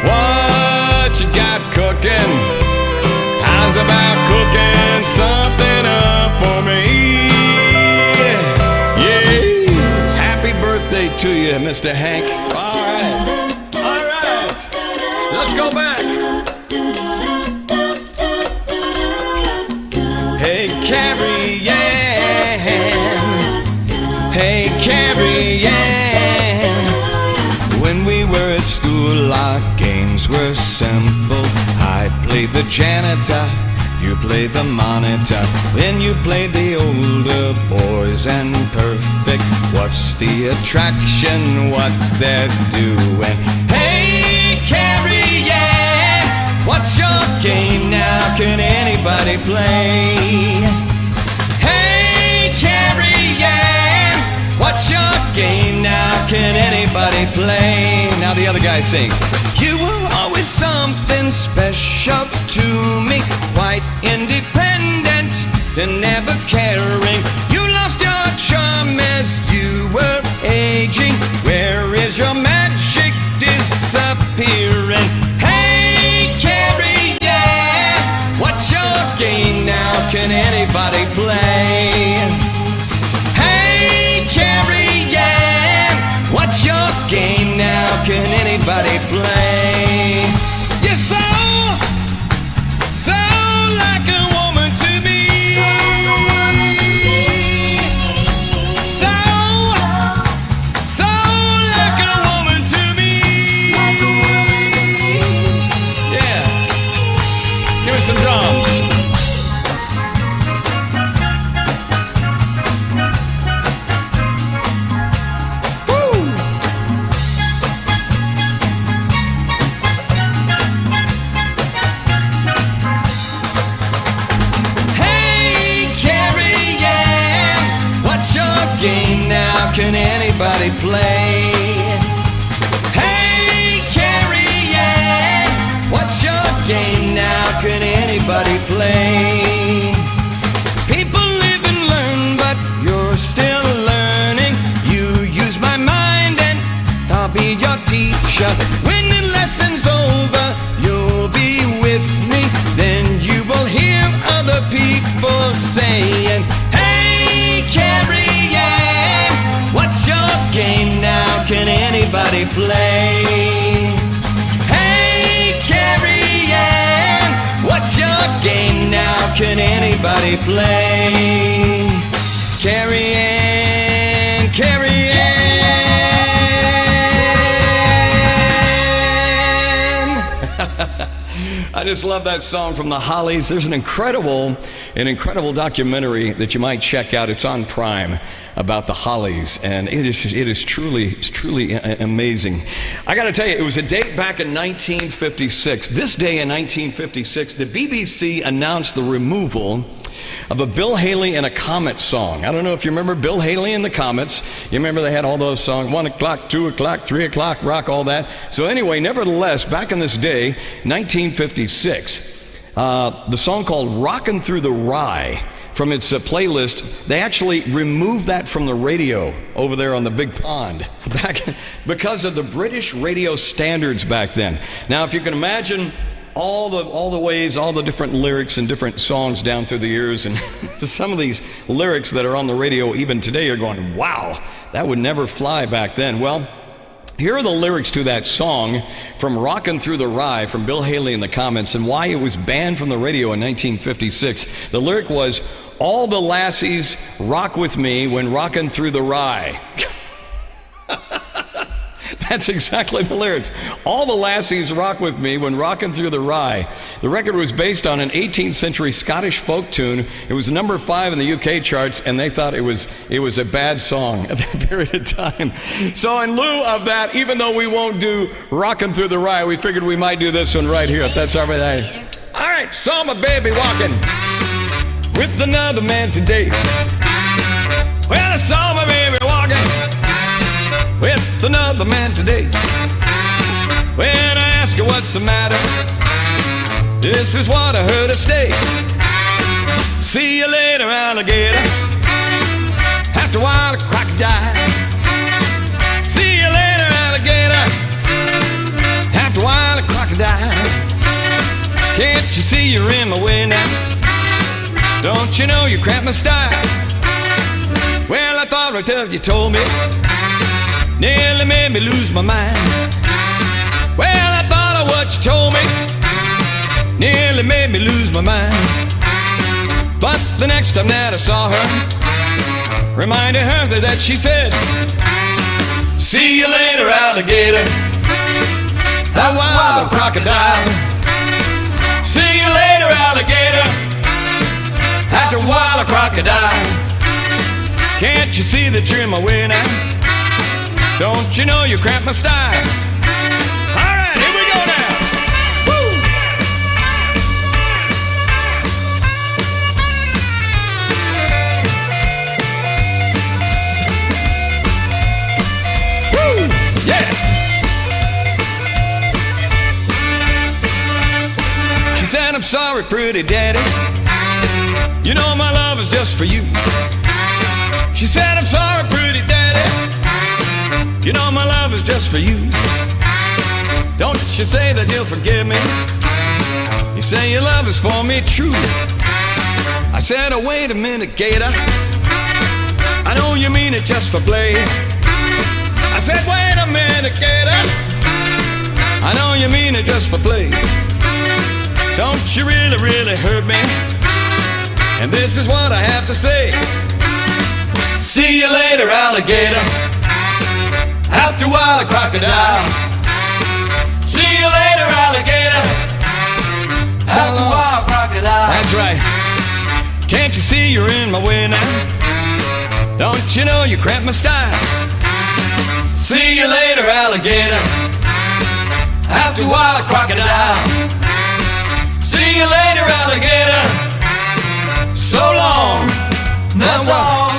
what you got cooking? How's about cooking some to you, Mr. Hank. All right. All right. Let's go back. Hey, Carrie Ann. Hey, Carrie Ann. When we were at school, our games were simple. I played the janitor, you played the monitor, then you played the older boys and perfect. What's the attraction, what they're doing? Hey, Carrie, yeah, what's your game now? Can anybody play? Hey, Carrie, yeah, what's your game now? Can anybody play? Now the other guy sings. You were always something special to me, quite independent and never caring. You lost your charm as you were aging. Where is your magic disappearing? Hey, Carrie, yeah, what's your game now? Can anybody play? Hey, Carrie, yeah, what's your game now? Can anybody play? You're so like a woman to me. So like a woman to me. Yeah. Give me some drums. Can anybody play? Hey, Carrie, yeah, what's your game now? Can anybody play? People live and learn, but you're still learning. You use my mind and I'll be your teacher. When the lesson's over, you'll be with me. Then you will hear other people saying, hey, Carrie, yeah, what's your game now? Can anybody play? Hey, Carrie Ann, what's your game now? Can anybody play? Carrie Ann, Carrie Ann. I just love that song from the Hollies. There's an incredible documentary that you might check out. It's on Prime about the Hollies, and it is truly amazing. I got to tell you, it was a date back in 1956. This day in 1956, the BBC announced the removal of a Bill Haley and a Comet song. I don't know if you remember Bill Haley and the Comets. You remember they had all those songs, 1 o'clock, 2 o'clock, 3 o'clock, rock, all that. So anyway, nevertheless, back in this day, 1956, the song called Rockin' Through the Rye, from its playlist, they actually removed that from the radio over there on the Big Pond because of the British radio standards back then. Now, if you can imagine all the ways, all the different lyrics and different songs down through the years, and some of these lyrics that are on the radio even today are going, wow, that would never fly back then. Well, here are the lyrics to that song from Rockin' Through the Rye from Bill Haley and the Comets, and why it was banned from the radio in 1956. The lyric was, all the lassies rock with me when rockin' through the rye. That's exactly the lyrics. All the lassies rock with me when rockin' through the rye. The record was based on an 18th century Scottish folk tune. It was number 5 in the UK charts, and they thought it was a bad song at that period of time. So in lieu of that, even though we won't do Rockin' Through the Rye, we figured we might do this one right here, if that's all right. All right, saw my baby walking with another man today. Well, I saw my baby walking with another man today. When I asked her what's the matter, this is what I heard her say. See you later, alligator. After a while, a crocodile. See you later, alligator. After a while, a crocodile. Can't you see you're in my way now? Don't you know you cramp my style? Well, I thought right till you told me nearly made me lose my mind. Well, I thought of what you told me, nearly made me lose my mind. But the next time that I saw her, reminded her that she said, see you later, alligator. A wild crocodile. See you later, alligator. After a while, a crocodile. Can't you see that you're in my way now? Don't you know you cramp my style? All right, here we go now. Woo! Woo! Yeah. She said, I'm sorry, pretty daddy. You know my love is just for you. She said, I'm sorry, pretty daddy. You know my love is just for you. Don't you say that you'll forgive me. You say your love is for me true. I said, oh, wait a minute, gator. I know you mean it just for play. I said, wait a minute, gator. I know you mean it just for play. Don't you really, really hurt me. And this is what I have to say. See you later, alligator. After a while, a crocodile. See you later, alligator. After a while, crocodile. That's right. Can't you see you're in my way now? Don't you know you cramp my style? See you later, alligator. After a while, a crocodile. See you later, alligator. So long, that's all.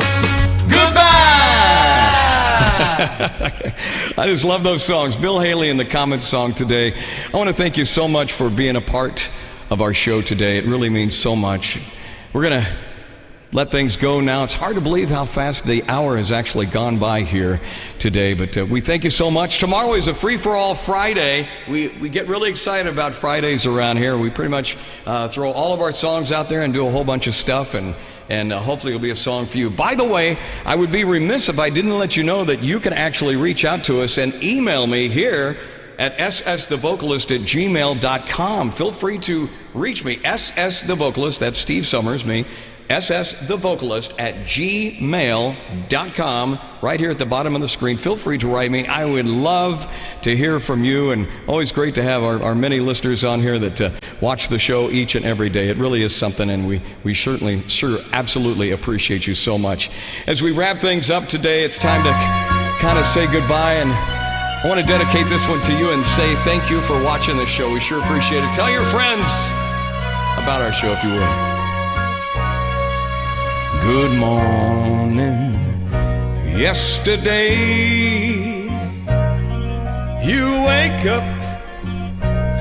I just love those songs. Bill Haley in the comments song today. I want to thank you so much for being a part of our show today. It really means so much. We're going to let things go now. It's hard to believe how fast the hour has actually gone by here today, but we thank you so much. Tomorrow is a free-for-all Friday. We get really excited about Fridays around here. We pretty much throw all of our songs out there and do a whole bunch of stuff, and hopefully it'll be a song for you. By the way, I would be remiss if I didn't let you know that you can actually reach out to us and email me here at ssthevocalist@gmail.com. Feel free to reach me, ssthevocalist, that's Steve Summers, me, ssthevocalist@gmail.com, right here at the bottom of the screen. Feel free to write me. I would love to hear from you, and always great to have our many listeners on here that watch the show each and every day. It really is something, and we certainly, absolutely appreciate you so much. As we wrap things up today, it's time to kind of say goodbye, and I want to dedicate this one to you and say thank you for watching the show. We sure appreciate it. Tell your friends about our show if you would. Good morning. Yesterday, you wake up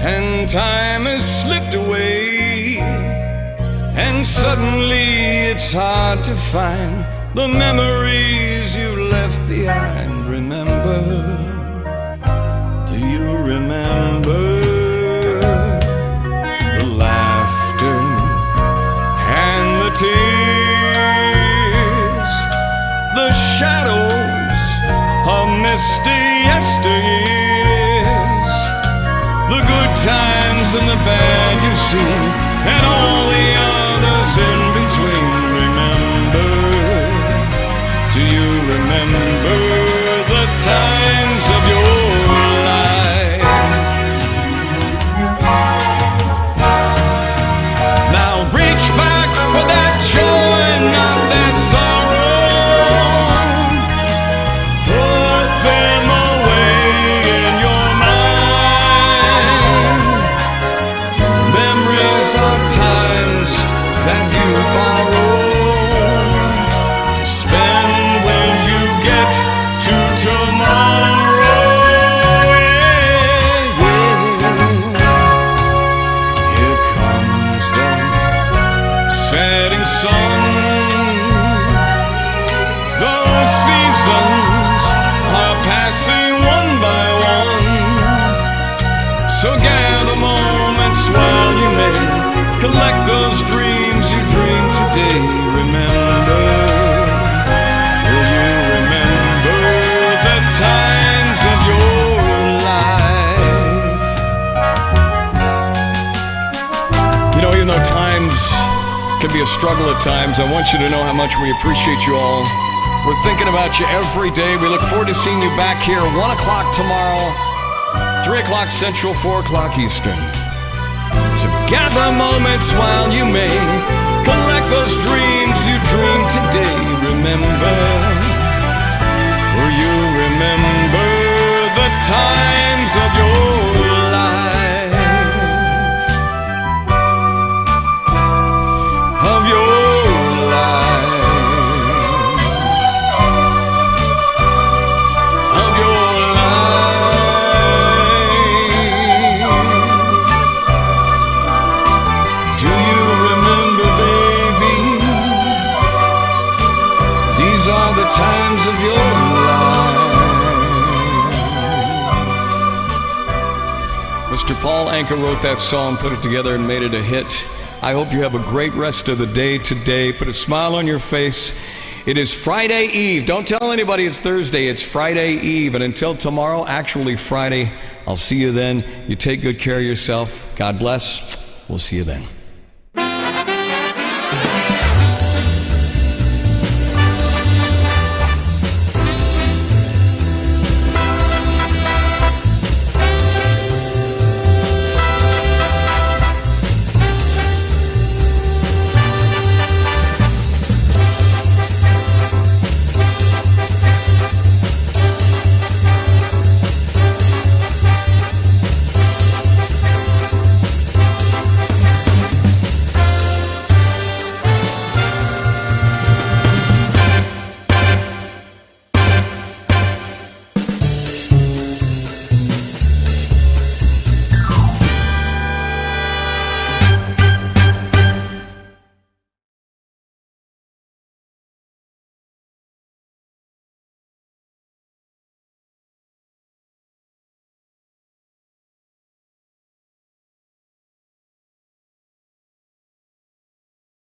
and time has slipped away, and suddenly it's hard to find the memories you left behind. Remember, do you remember the laughter and the tears, the shadows of misty yesteryears, the good times and the bad you've seen, and all the others in between? Remember, do you remember the times of your life? Now reach back for that joy, not that sorrow. Put them away in your mind. Memories are times that you borrow to spend when you get to tomorrow. Yeah, yeah. Here comes the setting sun. Those seasons are passing one by one, so gather moments while you may collect those dreams you dreamed today. Remember, will you remember the time? be a struggle at times. I want you to know how much we appreciate you all. We're thinking about you every day. We look forward to seeing you back here 1 o'clock tomorrow, 3 o'clock Central, 4 o'clock Eastern. So gather moments while you may. Collect those dreams you dreamed today. Remember, will you remember the times of your life? Of your life. Of your life. Do you remember, baby? These are the times of your life. Mr. Paul Anka wrote that song, put it together, and made it a hit. I hope you have a great rest of the day today. Put a smile on your face. It is Friday Eve. Don't tell anybody it's Thursday. It's Friday Eve. And until tomorrow, actually Friday, I'll see you then. You take good care of yourself. God bless. We'll see you then.